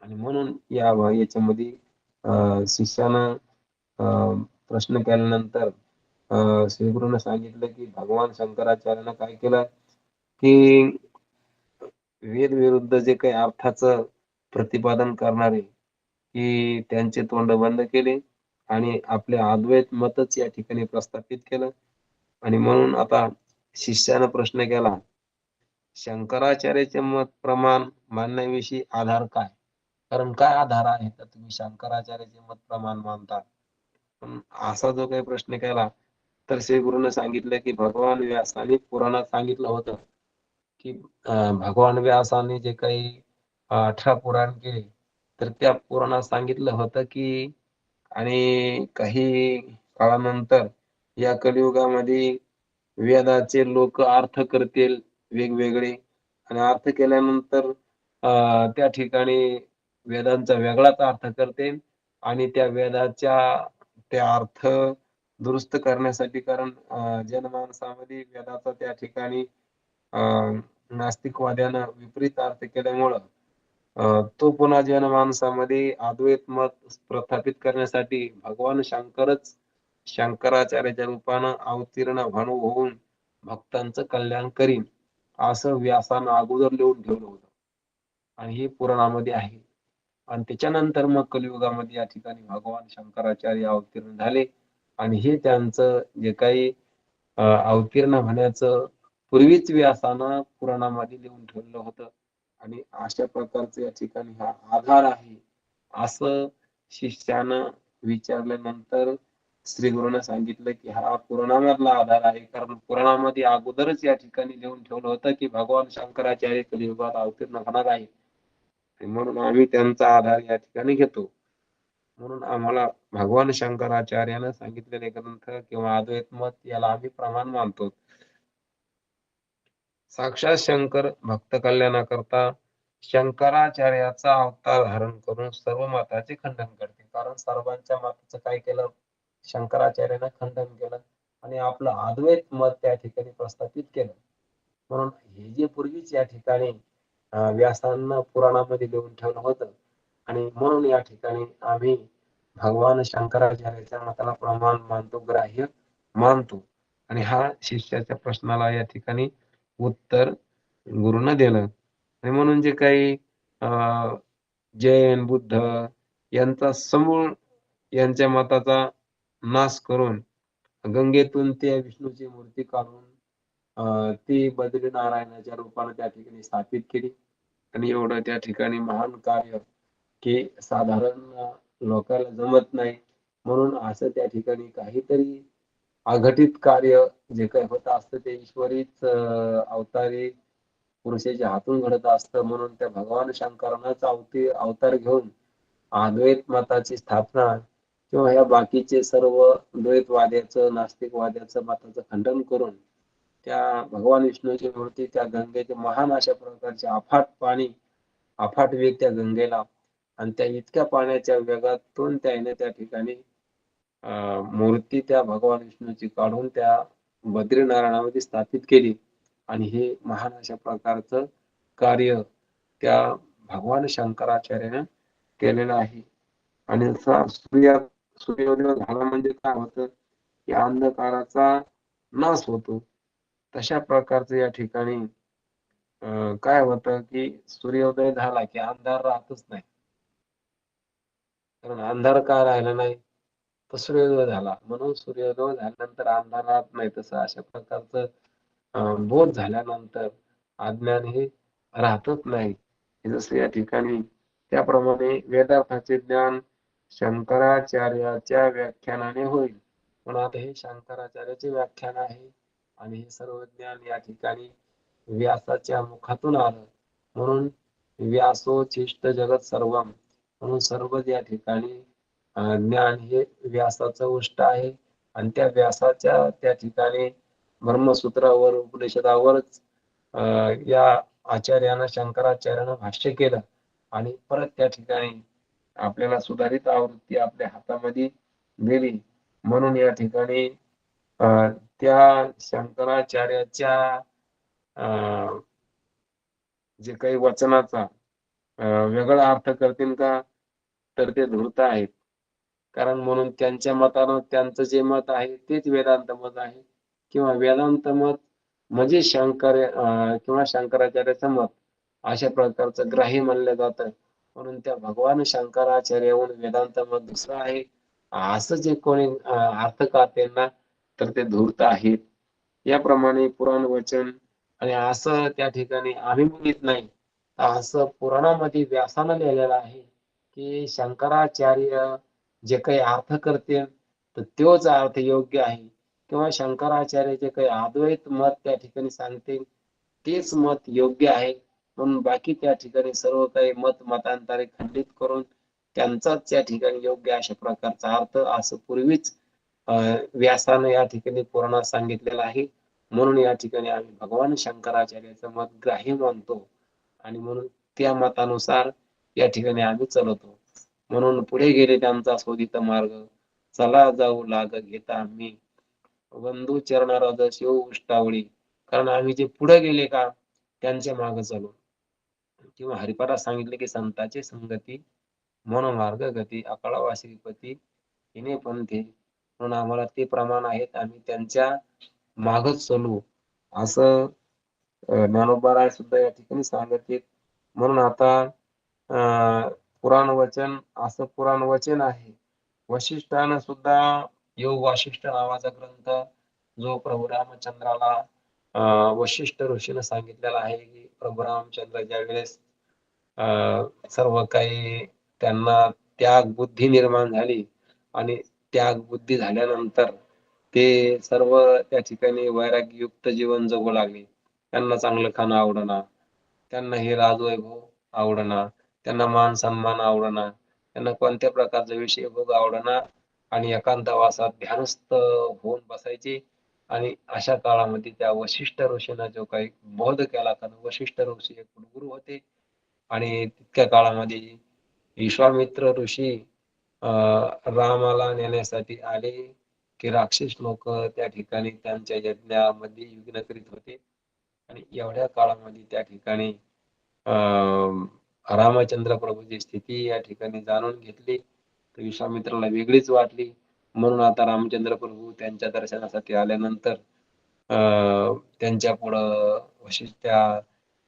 आणि म्हणून याच्यामध्ये शिष्यानं प्रश्न केल्यानंतर श्रीगुरूनं सांगितलं की भगवान शंकराचार्यानं काय केलं, की वेद विरुद्ध जे काही अर्थाचं प्रतिपादन करणारे की त्यांचे तोंड बंद केले आणि आपले अद्वैत मतच या ठिकाणी प्रस्थापित केलं. आणि म्हणून आता शिष्यानं प्रश्न केला, शंकराचार्याचे मत प्रमाण मानण्याविषयी आधार काय? कारण काय आधार आहे तर तुम्ही शंकराचार्याचे मत प्रमाण मानता? पण असा जो काही प्रश्न केला, तर श्री गुरुनं सांगितलं की भगवान व्यासाने पुराणात सांगितलं होतं की भगवान व्यासाने जे काही 18 पुराण केले, तर त्या पुराणात सांगितलं होतं की आणि काही काळानंतर या कलियुगामध्ये वेदाचे लोक अर्थ करतील वेगवेगळे. आणि अर्थ केल्यानंतर त्या ठिकाणी वेदांचा वेगळाच अर्थ करतील. आणि त्या वेदाच्या त्या अर्थ दुरुस्त करण्यासाठी, कारण जनमानसामध्ये वेदाचा त्या ठिकाणी नास्तिकवाद्यानं विपरीत अर्थ केल्यामुळं तो पुन्हा जनमानसामध्ये अद्वैत मत प्रस्थापित करण्यासाठी भगवान शंकरच शंकराचार्याच्या रूपानं अवतीर्ण होऊन भक्तांचं कल्याण करीन असं व्यासानं अगोदर लिहून ठेवलं होतं आणि हे पुराणामध्ये आहे. आणि त्याच्यानंतर मग कलियुगामध्ये या ठिकाणी भगवान शंकराचार्य अवतीर्ण झाले आणि हे त्यांचं जे काही अवतीर्ण होण्याचं पूर्वीच व्यासानं पुराणामध्ये लिहून ठेवलं होतं आणि अशा प्रकारचं या ठिकाणी हा आधार आहे असं शिष्यानं विचारल्यानंतर श्री गुरुनं सांगितलं की हा पुराणामधला आधार आहे, कारण पुराणामध्ये अगोदरच या ठिकाणी लिहून ठेवलं होतं की भगवान शंकराचार्य कलियुगात अवतीर्ण होणार आहे. म्हणून आम्ही त्यांचा आधार या ठिकाणी घेतो. म्हणून आम्हाला भगवान शंकराचार्यानं सांगितलेले ग्रंथ किंवा अद्वैत मत याला आम्ही प्रमाण मानतो. साक्षात शंकर भक्त कल्याणाकरता शंकराचार्याचा अवतार धारण करून सर्व मताचे खंडन करते. कारण सर्वांच्या मताचं काय केलं? शंकराचार्यानं खंडन केलं आणि आपलं अद्वैत मत त्या ठिकाणी प्रस्थापित केलं. म्हणून हे जे पूर्वीच या ठिकाणी व्यासांना पुराणामध्ये लिहून ठेवलं होतं आणि म्हणून या ठिकाणी आम्ही भगवान शंकराचार्याच्या मताला प्रमाण मानतो, ग्राह्य मानतो. आणि हा शिष्याच्या प्रश्नाला या ठिकाणी उत्तर गुरुनं दिलं. आणि म्हणून जे काही जैन, बुद्ध यांचा समूळ यांच्या मताचा नाश करून गंगेतून त्या विष्णूची मूर्ती काढून ती बद्रीनारायणाच्या रूपाने त्या ठिकाणी स्थापित केली आणि एवढं त्या ठिकाणी महान कार्य की साधारण लोकांना जमत नाही. म्हणून असं त्या ठिकाणी काहीतरी अघटित कार्य जे काही होत असतं ते ईश्वरीच अवतारी पुरुषाच्या हातून घडत असतं. म्हणून त्या भगवान शंकरानंच अवतार घेऊन अद्वैत मताची स्थापना किंवा या बाकीचे सर्व द्वैतवाद्याचं नास्तिकवाद्याचं मताचं खंडन करून त्या भगवान विष्णूची मूर्ती त्या गंगेचे महान अशा प्रकारचे अफाट पाणी, अफाट वेग त्या गंगेला आणि त्या इतक्या पाण्याच्या वेगातून त्याने त्या ठिकाणी मूर्ती त्या भगवान विष्णूची काढून त्या बद्रीनारायणामध्ये स्थापित केली आणि हे महान अशा प्रकारचं कार्य त्या भगवान शंकराचार्याने केलेलं आहे. आणि सूर्योदय झाला म्हणजे काय होतं की अंधकाराचा नाश होतो. तशा प्रकारचं या ठिकाणी काय होतं की सूर्योदय झाला की अंधार राहतच नाही. कारण अंधार का राहिला नाही? तर सूर्योदय झाला. म्हणून सूर्योदय झाल्यानंतर अंधार राहत नाही. तसं अशा प्रकारचं बोध झाल्यानंतर अज्ञान हे राहतच नाही. जसं या ठिकाणी त्याप्रमाणे वेदार्थाचे ज्ञान शंकराचार्याच्या व्याख्यानाने होईल. पण आता हे शंकराचार्याचे व्याख्यान आहे आणि हे सर्व ज्ञान या ठिकाणी व्यासाच्या मुखातून आलं. म्हणून व्यासोच्छिष्ट जगत सर्वम म्हणून सर्व या ठिकाणी ज्ञान हे व्यासाचं उष्ट आहे आणि त्या व्यासाच्या त्या ठिकाणी ब्रह्मसूत्रावर उपनिषदावरच या आचार्यानं शंकराचार्यानं भाष्य केलं आणि परत त्या ठिकाणी आपल्याला सुधारित आवृत्ती आपल्या हातामध्ये दिली. म्हणून या ठिकाणी त्या शंकराचार्याच्या जे काही वचनाचा वेगळा अर्थ करतील का? तर ते धूर्त आहेत. कारण म्हणून त्यांच्या मतानं त्यांचं जे मत आहे तेच वेदांत मत आहे किंवा वेदांत मत म्हणजे किंवा शंकराचार्याचं मत अशा प्रकारचं ग्राह्य मानलं जातं. म्हणून त्या भगवान शंकराचार्याहून वेदांत मत दुसरं आहे असं जे कोणी अर्थ करतील तर ते धूर्त आहेत. याप्रमाणे पुराण वचन आणि असं त्या ठिकाणी आम्ही म्हणत नाही, असं पुराणामध्ये व्यासानं लिहिलेलं आहे की शंकराचार्य जे काही अर्थ करतील तर तोच अर्थ योग्य आहे किंवा शंकराचार्य जे काही अद्वैत मत त्या ठिकाणी सांगतील तेच मत योग्य आहे. म्हणून बाकी त्या ठिकाणी सर्व काही मतांतरे खंडित करून त्यांचाच या ठिकाणी योग्य अशा प्रकारचा अर्थ असं पूर्वीच व्यासानं या ठिकाणी पुराणात सांगितलेलं आहे. म्हणून या ठिकाणी आम्ही भगवान शंकराचार्याचं मत ग्राह्य मानतो आणि म्हणून त्या मतानुसार या ठिकाणी आम्ही चालवतो. म्हणून पुढे गेले त्यांचा शोधित मार्ग चला जाऊ लाग घेता आम्ही बंधू चरणाराज शिव उष्टावळी. कारण आम्ही जे पुढे गेले का त्यांच्या मागे चालू किंवा हरिपाठात सांगितले की संतांची संगती मनोमार्ग गती अकळावा श्रीपती हिने पंथी म्हणून आम्हाला ते प्रमाण आहेत, आम्ही त्यांच्या मागच चालू असं ज्ञानोबा सुद्धा या ठिकाणी सांगत आहेत. म्हणून आता पुराण वचन असं पुराण वचन आहे. वशिष्ठानं सुद्धा योग वासिष्ठ नावाचा ग्रंथ जो प्रभू रामचंद्राला वशिष्ठ ऋषीनं सांगितलेला आहे की प्रभू रामचंद्र ज्या वेळेस सर्व काही त्यांना त्याग बुद्धी निर्माण झाली आणि त्याग बुद्धी झाल्यानंतर ते सर्व त्या ठिकाणी वैराग्ययुक्त जीवन जगू लागले. त्यांना चांगलं खाणं आवडणार, त्यांना हे राजवैभव आवडणार, त्यांना मान सन्मान आवडणार, त्यांना कोणत्या प्रकारचा विषय भोग आवडणार आणि एकांतवासात ध्यानस्थ होऊन बसायचे. आणि अशा काळामध्ये त्या वशिष्ठ ऋषींना जो काही बोध केला, कारण वशिष्ठ ऋषी एक गुरु होते आणि तितक्या काळामध्ये विश्वामित्र ऋषी रामाला नेण्यासाठी आले की राक्षस लोक त्या ठिकाणी त्यांच्या यज्ञामध्ये विघ्न करीत होते आणि एवढ्या काळामध्ये त्या ठिकाणी रामचंद्र प्रभूची स्थिती या ठिकाणी जाणून घेतली तर विश्वामित्राला वेगळीच वाटली. म्हणून आता रामचंद्र प्रभू त्यांच्या दर्शनासाठी आल्यानंतर त्यांच्या पुढं त्या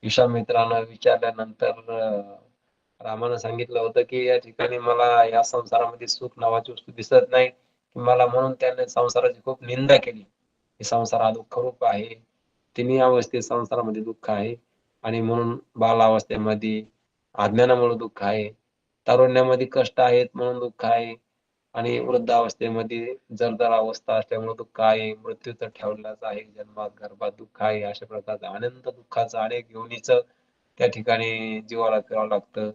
विश्वामित्रानं विचारल्यानंतर रामानं सांगितलं होतं की या ठिकाणी मला या संसारामध्ये सुख नावाची वस्तू दिसत नाही, मला म्हणून त्याने संसाराची खूप निंदा केली. संसार हा दुःख रूप आहे, तिन्ही अवस्थेत संसारामध्ये दुःख आहे आणि म्हणून बालावस्थेमध्ये अज्ञानामुळे दुःख आहे, तारुण्यामध्ये कष्ट आहेत म्हणून दुःख आहे आणि वृद्धावस्थेमध्ये जर्जर अवस्था असल्यामुळे दुःख आहे, मृत्यू तर ठेवलाच आहे, जन्मात गर्भात दुःख आहे. अशा प्रकारचं अनंत दुःखाचं अनेक योनीचं त्या ठिकाणी जीवाला करावं लागतं.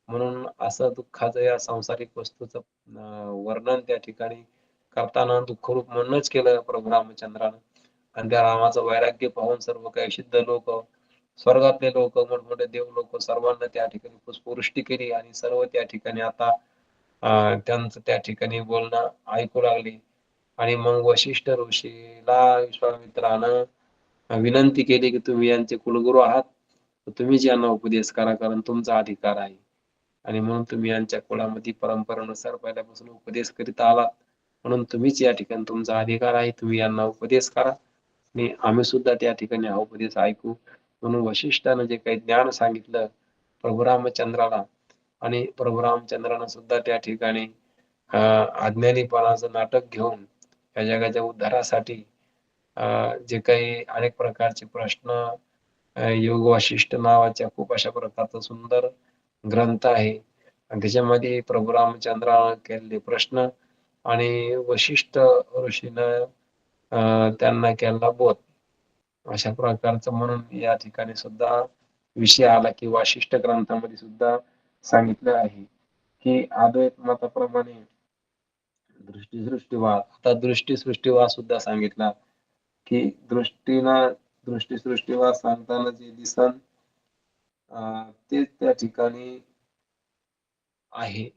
म्हणून असं दुःखाचं या सांसारिक वस्तूचं वर्णन त्या ठिकाणी करताना दुःखरूप म्हणूनच केलं प्रभू रामचंद्रानं. आणि त्या रामाचं वैराग्य पाहून सर्व काही सिद्ध लोक, स्वर्गातले लोक, मोठमोठे देव लोक सर्वांना त्या ठिकाणी पुष्पवृष्टी केली आणि सर्व त्या ठिकाणी आता त्यांचं त्या ठिकाणी बोलणं ऐकू लागले. आणि मग वशिष्ठ ऋषीला विश्वामित्रानं विनंती केली की तुम्ही यांचे कुलगुरू आहात, तर तुम्हीच यांना उपदेश करा, कारण तुमचा अधिकार आहे आणि म्हणून तुम्ही यांच्या कुळामध्ये परंपरेनुसार पहिल्यापासून उपदेश करीत आलात, म्हणून तुम्हीच या ठिकाणी तुमचा अधिकार आहे, तुम्ही यांना उपदेश करा आणि आम्ही सुद्धा त्या ठिकाणी हा उपदेश ऐकू. म्हणून वशिष्ठानं जे काही ज्ञान सांगितलं प्रभू रामचंद्राला आणि प्रभू रामचंद्रानं सुद्धा त्या ठिकाणी अज्ञानीपणाचं नाटक घेऊन या जगाच्या उद्धारासाठी जे काही अनेक प्रकारचे प्रश्न योग वासिष्ठ नावाच्या खूप अशा प्रकारचा सुंदर ग्रंथ आहे आणि त्याच्यामध्ये प्रभू रामचंद्रानं केलेले प्रश्न आणि वशिष्ठ ऋषीनं त्यांना केलेला बोध अशा प्रकारचं म्हणून या ठिकाणी सुद्धा विषय आला की वासिष्ठ ग्रंथामध्ये सुद्धा सांगितलं आहे की अद्वैत मताप्रमाणे दृष्टी-सृष्टीवाद, आता दृष्टी-सृष्टीवाद सुद्धा सांगितला की दृष्टी-सृष्टीवाद सांगताना जे दिसन ते त्या ठिकाणी आहे.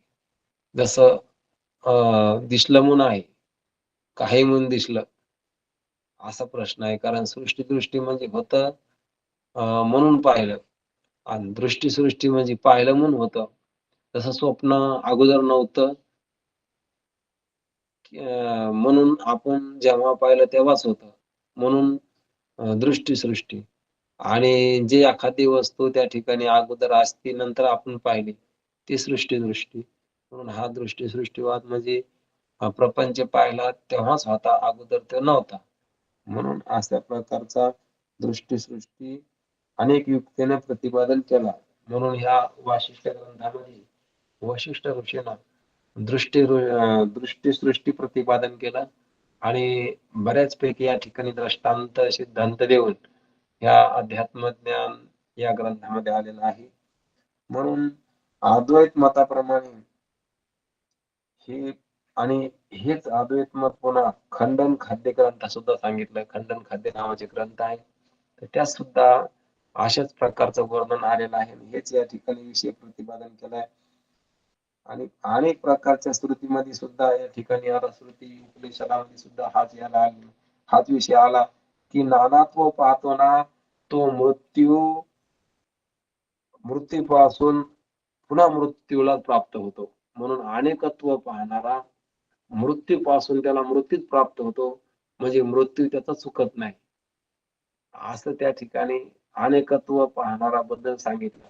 जसं दिसलं म्हणून आहे, काही म्हणून दिसलं असा प्रश्न आहे. कारण सृष्टी म्हणजे होतं म्हणून पाहिलं आणि दृष्टी म्हणजे पाहिलं म्हणून होतं. तसं स्वप्न अगोदर नव्हतं म्हणून आपण जेव्हा पाहिलं तेव्हाच होतं. म्हणून दृष्टी आणि जे एखादी वस्तू त्या ठिकाणी अगोदर असती नंतर आपण पाहिली ती सृष्टी. म्हणून हा दृष्टी-सृष्टीवाद म्हणजे प्रपंच पाहिला तेव्हाच होता, अगोदर तो नव्हता. म्हणून अशा प्रकारचा दृष्टी अनेक युक्तीने प्रतिपादन केला. म्हणून ह्या वासिष्ठ ग्रंथामध्ये वशिष्ठ ऋषीनं दृष्टी प्रतिपादन केलं आणि बऱ्याचपैकी या ठिकाणी दृष्टांत सिद्धांत देऊन ह्या अध्यात्म ज्ञान या ग्रंथामध्ये आलेलं आहे. म्हणून अद्वैत मताप्रमाणे हे आणि हेच अद्वैत मत पुन्हा खंडन खाद्य ग्रंथ सुद्धा सांगितलं. खंडन खाद्य नावाचे ग्रंथ आहे, तर त्यात सुद्धा अशाच प्रकारचं वर्णन आलेलं आहे. हेच या ठिकाणी विषय प्रतिपादन केलाय आणि अनेक प्रकारच्या स्मृतीमध्ये सुद्धा या ठिकाणी आला, स्मृती उपनिषदामध्ये सुद्धा हाच विषय आला की नानात्व पाहतो ना तो मृत्यूपासून पुन्हा मृत्यूला प्राप्त होतो. म्हणून अनेकत्व पाहणारा मृत्यूपासून त्याला मृत्यूच प्राप्त होतो, म्हणजे मृत्यू त्याचा चुकत नाही. असं त्या ठिकाणी अनेकत्व पाहणारा बद्दल सांगितलं.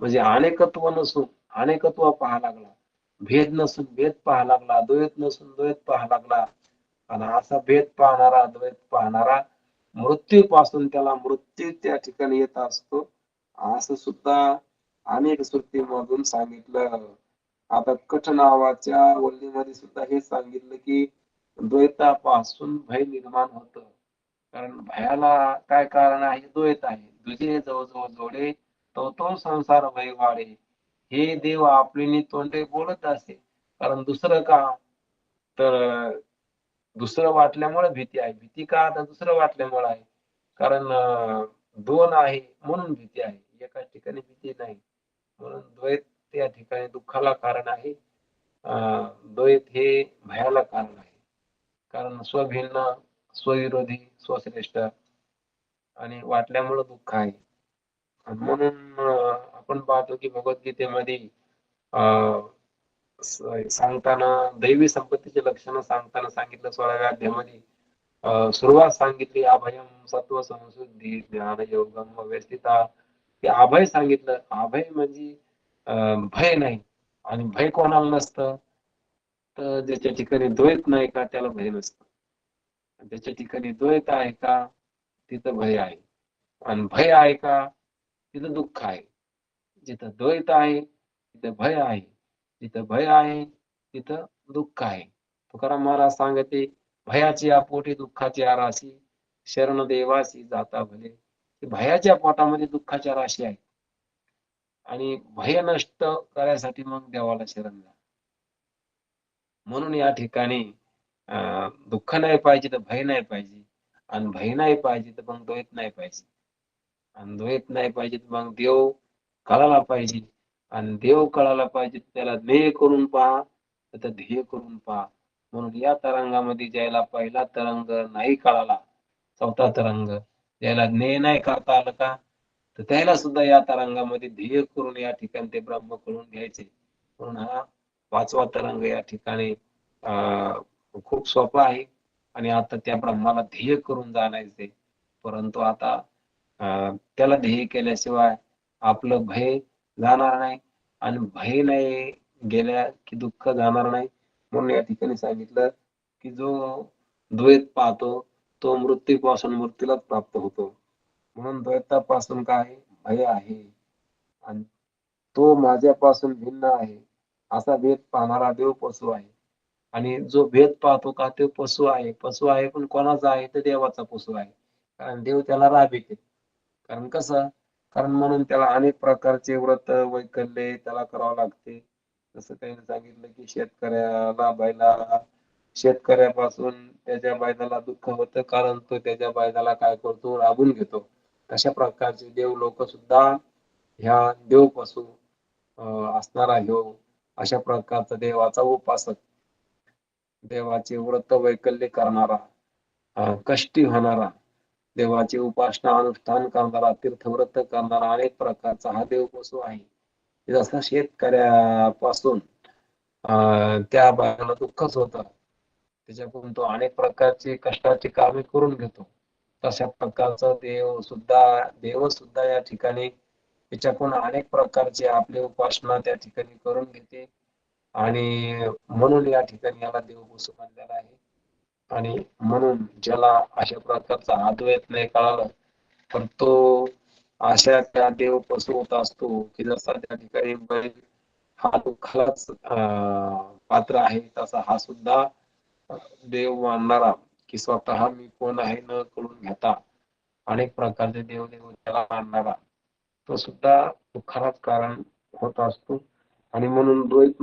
म्हणजे अनेकत्व नसून अनेकत्व पाहा लागला, भेद नसून भेद पाहा लागला, द्वैत नसून द्वैत पाहा लागला. आणि असा भेद पाहणारा, द्वैत पाहणारा मृत्यूपासून त्याला मृत्यू त्या ठिकाणी येत असतो, असं सुद्धा अनेक श्रुतीमधून सांगितलं. आता कठ नावाच्या वल्लीमध्ये सुद्धा हे सांगितलं की द्वैतापासून भय निर्माण होतं. कारण भयाला काय कारण आहे? द्वैत आहे. तुझे जवळ जोडे तो संसार भय वाढे. हे देव आपली तोंडे बोलत असे. कारण दुसरं का? तर दुसरं वाटल्यामुळे भीती आहे. भीती का? तर दुसरं वाटल्यामुळे आहे. कारण दोन आहे म्हणून भीती आहे. एकाच ठिकाणी भीती नाही. म्हणून द्वैत त्या ठिकाणी दुःखाला कारण आहे. द्वैत हे भयाला कारण आहे. कारण स्वभिन्न, स्वविरोधी, स्वश्रेष्ठ आणि वाटल्यामुळे दुःख आहे. आणि म्हणून आपण पाहतो की भगवद्गीतेमध्ये सांगताना दैवी संपत्तीचे लक्षण सांगताना सांगितलं 16व्या अध्यायामध्ये सुरुवात सांगितली अभयम सत्व संशुद्धी ज्ञान योगम व्यवस्थिता. ते अभय सांगितलं. अभय म्हणजे भय नाही. आणि भय कोणाला नसतं? तर ज्याच्या ठिकाणी द्वैत नाही का त्याला भय नसतं. ज्याच्या ठिकाणी द्वैत आहे का तिथं भय आहे. आणि भय आहे का तिथं दुःख आहे. जिथं द्वैत आहे तिथं भय आहे. जिथं भय आहे तिथं दुःख आहे. तुकाराम महाराज सांगते भयाची पोटी दुःखाची राशी शरण देवासी जाता भले. भयाच्या पोटामध्ये दुःखाच्या राशी आहे. आणि भय नष्ट करायसाठी मग देवाला शरण जा. म्हणून या ठिकाणी दुःख नाही पाहिजे तर भय नाही पाहिजे. आणि भय नाही पाहिजे तर मग द्वैत नाही पाहिजे. आणि द्वैत नाही पाहिजे तर मग देव कळाला पाहिजे. आणि देव कळाला पाहिजे त्याला ध्येय करून पहा, तर ध्येय करून पहा. म्हणून या तरंगामध्ये ज्याला पहिला तरंग नाही कळाला, चौथा तरंग ज्याला ज्ञेय नाही करता आलं का, तर त्याला सुद्धा या तरंगामध्ये ध्येय करून या ठिकाणी ते ब्रह्म करून घ्यायचे. म्हणून हा पाचवा तरंग या ठिकाणी खूप सोपा आहे. आणि आता त्या ब्रह्माला ध्येय करून जाणायचे. परंतु आता त्याला ध्येय केल्याशिवाय आपलं भय जाणार नाही. आणि भय नाही गेल्या की दुःख जाणार नाही. म्हणून या ठिकाणी सांगितलं की जो द्वैत पाहतो तो मृत्यूपासून मृत्यूलाच प्राप्त होतो. म्हणून द्वैतापासून काय भय आहे. आणि तो माझ्यापासून भिन्न आहे असा भेद पाहणारा देव पशु आहे. आणि जो भेद पाहतो का तो पशु आहे. पशु आहे पण कोणाचा आहे? तर देवाचा पशु आहे. कारण देव त्याला राबिते. कारण कसं? कारण म्हणून त्याला अनेक प्रकारचे व्रत वैकल्ये त्याला करावं लागते. जसं काही सांगितलं की शेतकऱ्यापासून त्याच्या बैलाला दुःख होतं कारण तो त्याच्या बैलाला काय करतो? राबून घेतो. तशा प्रकारचे देव लोक सुद्धा ह्या देवपासून असणारा ह्यो अशा प्रकारचा देवाचा उपासक, देवाचे व्रत वैकल्य करणारा, कष्टी होणारा, देवाची उपासना अनुष्ठान करणारा, तीर्थव्रत करणारा अनेक प्रकारचा हा देव पशु आहे. जसा शेतकऱ्यापासून त्या बाळाला दुःखच होतं. त्याच्याकडून तो अनेक प्रकारची कष्टाची कामे करून घेतो. तशा प्रकारचा देव सुद्धा या ठिकाणी त्याच्याकडून अनेक प्रकारची आपली उपासना त्या ठिकाणी करून घेते. आणि म्हणून या ठिकाणी याला देव पशु मानलेला आहे. आणि म्हणून ज्याला अशा प्रकारचा अद्वैत नाही कळालं तर तो अशा त्या देव पशु होत असतो की जसा त्या ठिकाणी बैल हा दुःखालाच पात्र आहे, तसा हा सुद्धा देव मानणारा की स्वतः मी कोण आहे न कळून घेता अनेक प्रकारचे देव त्याला मानणारा तो सुद्धा दुःखालाच कारण होत असतो. आणि म्हणून द्वैत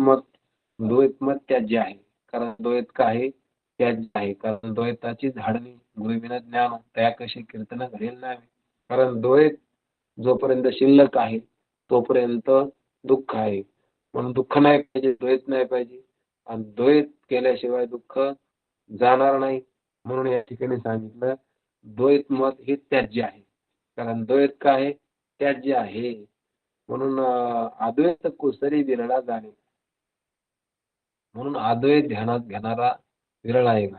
मत त्याज्य आहे. कारण द्वैत का आहे? त्याज्य आहे. कारण द्वैताची झाडणी गुरुविना ज्ञान त्या कशी कीर्तन घडेल नाही. कारण द्वैत जोपर्यंत शिल्लक आहे तोपर्यंत दुःख आहे. म्हणून दुःख नाही पाहिजे, द्वैत नाही पाहिजे. आणि द्वैत केल्याशिवाय दुःख जाणार नाही. म्हणून या ठिकाणी सांगितलं द्वैत मत हे त्याज्य आहे. कारण द्वैत काय आहे? त्याज्य आहे. म्हणून अद्वैत कुसरी विरळा जाणे. म्हणून अद्वैत ध्यानात घेणारा विरळ आहे का.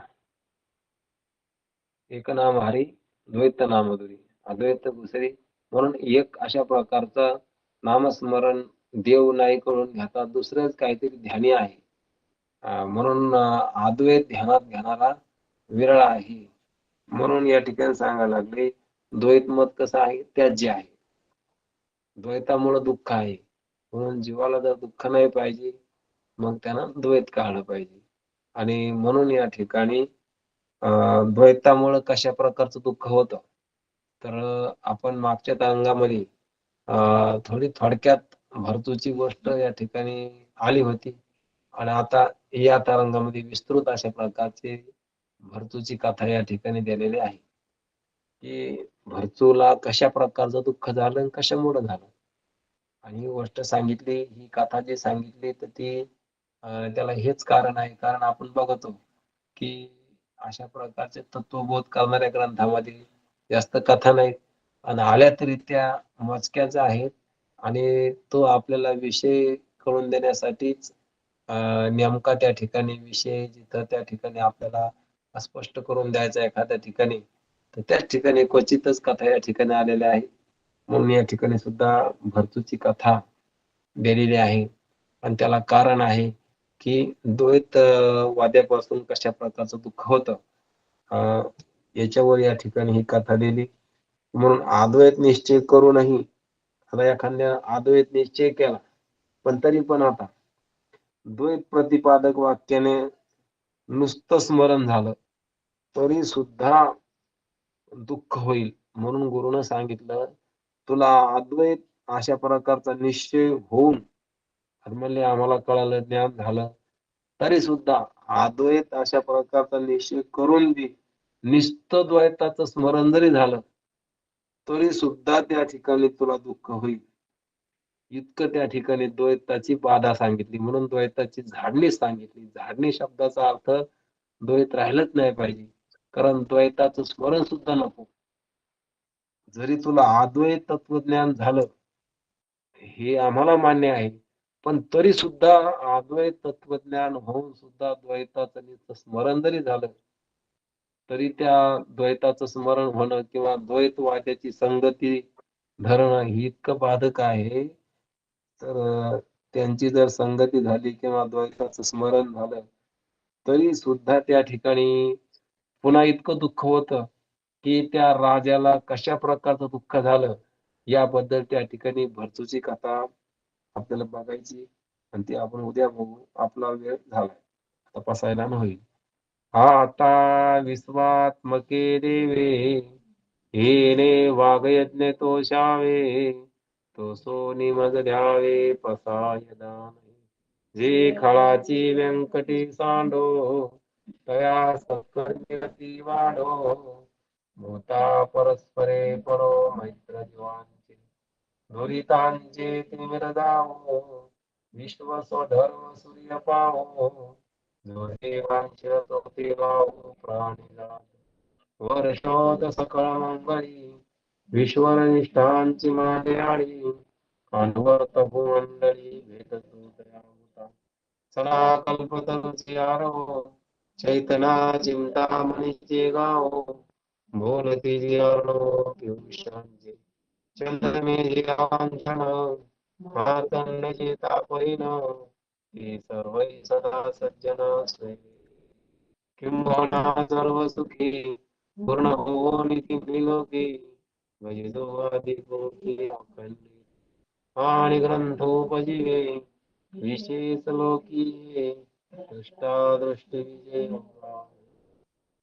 एक नाम हरी द्वैत नामधुरी, अद्वैत दुसरी. म्हणून एक अशा प्रकारचं नामस्मरण देव नाही करून घेता दुसरंच काहीतरी ध्यानी आहे. म्हणून अद्वैत ध्यानात घेणारा विरळ आहे. म्हणून या ठिकाणी सांगायला लागले द्वैत मत कसं आहे, त्याज्य आहे. द्वैतामुळे दुःख आहे. म्हणून जीवाला जर दुःख नाही पाहिजे मग त्यानं द्वैत काढलं पाहिजे. आणि म्हणून या ठिकाणी द्वैतामुळे कशा प्रकारचं दुःख होतं तर आपण मागच्या अंगामध्ये थोडी थोडक्यात भरतूची गोष्ट या ठिकाणी आली होती. आणि आता या तरंगामध्ये विस्तृत अशा प्रकारचे भरतूची कथा या ठिकाणी दिलेली आहे की भरतूला कशा प्रकारचं दुःख झालं आणि कशामुळे झालं. आणि ही गोष्ट सांगितली, ही कथा जी सांगितली तर ती त्याला हेच कारण आहे. कारण आपण बघतो की अशा प्रकारचे तत्वबोध करणाऱ्या ग्रंथामध्ये जास्त कथा नाहीत आणि आल्या तरी त्या मोजक्याच आहेत. आणि तो आपल्याला विषय कळून देण्यासाठीच नेमका त्या ठिकाणी विषय जिथं त्या ठिकाणी आपल्याला स्पष्ट करून द्यायचा एखाद्या ठिकाणी तर त्याच ठिकाणी क्वचितच कथा या ठिकाणी आलेल्या आहेत. म्हणून या ठिकाणी सुद्धा भरतूची कथा दिलेली आहे. आणि त्याला कारण आहे की द्वैत वाद्यापासून कशा प्रकारचं दुःख होतं याच्यावर या ठिकाणी ही कथा दिली. म्हणून अद्वैत निश्चय करूनही आता एखाद्या अद्वैत निश्चय केला पण तरी पण आता द्वैत प्रतिपादक वाक्याने नुसतं स्मरण झालं तरी सुद्धा दुःख होईल. म्हणून गुरुनं सांगितलं तुला अद्वैत अशा प्रकारचा निश्चय होऊन म्हणले आम्हाला कळालं ज्ञान झालं तरी सुद्धा अद्वैत अशा प्रकारचा निश्चय करून बी निस्त द्वैताचं स्मरण जरी झालं तरी सुद्धा त्या ठिकाणी तुला दुःख होईल. इतकं त्या ठिकाणी द्वैताची बाधा सांगितली. म्हणून द्वैताची झाडणी सांगितली. झाडणी शब्दाचा अर्थ द्वैत राहिलंच नाही पाहिजे. कारण द्वैताचं स्मरण सुद्धा नको. जरी तुला अद्वैत तत्वज्ञान झालं हे आम्हाला मान्य आहे पण तरी सुद्धा अद्वैत तत्वज्ञान होऊन सुद्धा द्वैताचं स्मरण जरी झालं तरी त्या द्वैताचं स्मरण होणं किंवा द्वैतवाद्याची संगती धरणं ही इतकं बाधक आहे. तर त्यांची जर संगती झाली किंवा द्वैताचं स्मरण झालं तरी सुद्धा त्या ठिकाणी पुन्हा इतकं दुःख होतं की त्या राजाला कशा प्रकारचं दुःख झालं याबद्दल त्या ठिकाणी भरतूची कथा आपल्याला बघायची आणि ती आपण उद्या बघू. आपला वेळ झालाय तपासायला होईल. आता विश्वात्मके देवे येणे वागयज्ञ तोषावे तो सोनी मग द्यावे पसाय दान जे खळाची व्यंकटी सांडो तया सत्कर्ती वाढो भूता परस्परे परो मैत्र जीवांचे दुरितांचे तिमिर जावो विश्व स्वधर्म सूर्य पावो जो देवांचे तो देवावो प्राणी वर्षोद सकळ मंगळी विश्वर निष्ठांची मांडयाळी पांडवर्त भूमंडळी भेदसूत्रया होता सदा कल्पतरुची आरो चैतना चिंतामणीचे गावो बोलती जी अर्णव पियुषांचे चंद्रमेघे वांछन मातंडचे तापहीन ते सर्वै सदा सज्जन स्वे किंबहुना सर्व सुखी पूर्ण हो निती लोके वैदो आदिकोटी अखंडी आणि ग्रंथोपजीवे विशेष लोकी दृष्टादृष्टी विजय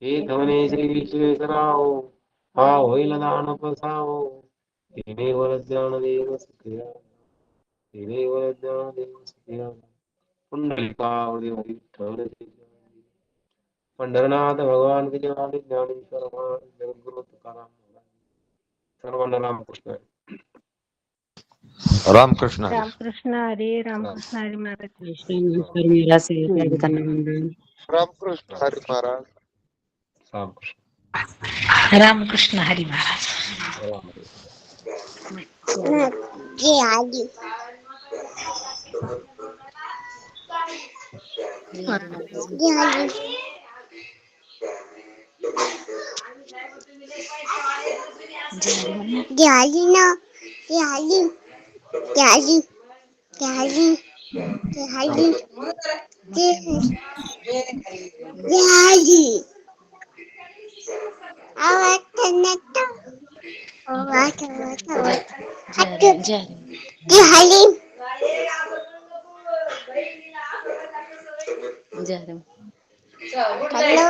हे धवने श्री विश्वेश्वराव हा होईल दान पसावो तिने वर ज्ञान देव सुखिया तिने वर ज्ञान देव सुखिया पुंडलिकावली विठ्ठल पंढरनाथ भगवान की जय. ज्ञानेश्वर महाराज जगद्गुरु तुकाराम सर्वांना रामकृष्ण. रामकृष्ण हरी. रामकृष्ण हरी. रामकृष्ण हरी महाराज. नमस्कार महाराज. सर्वजणांना मंडळी. रामकृष्ण हरी महाराज. रामकृष्ण हरी महाराज. झाली ना झाली झाली झाली झाली झाली आवाज नव्हता आवाज झाली हॅलो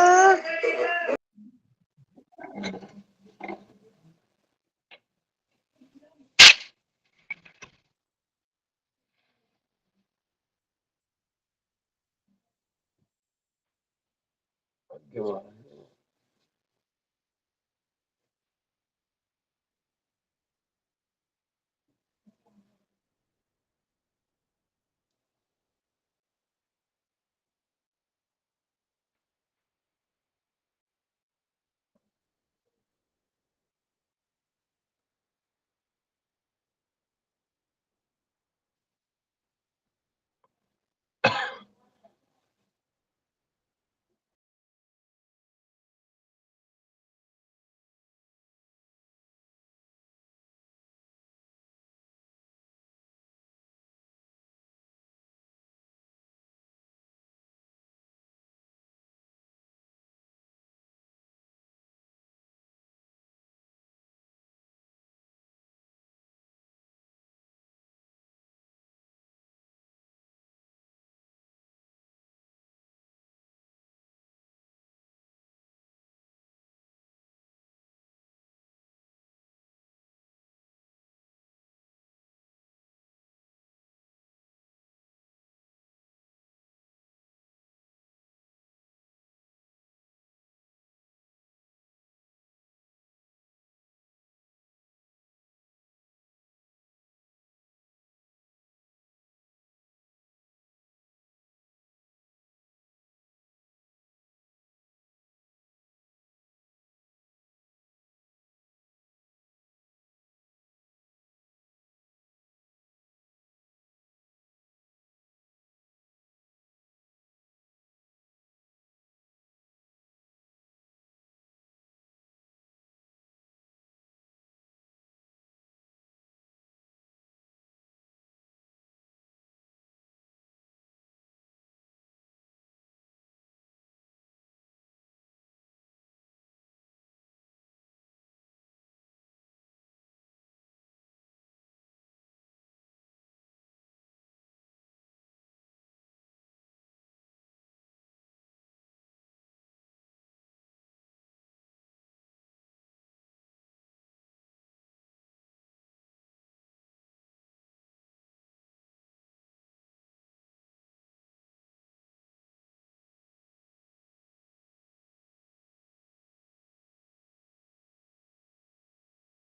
किंवा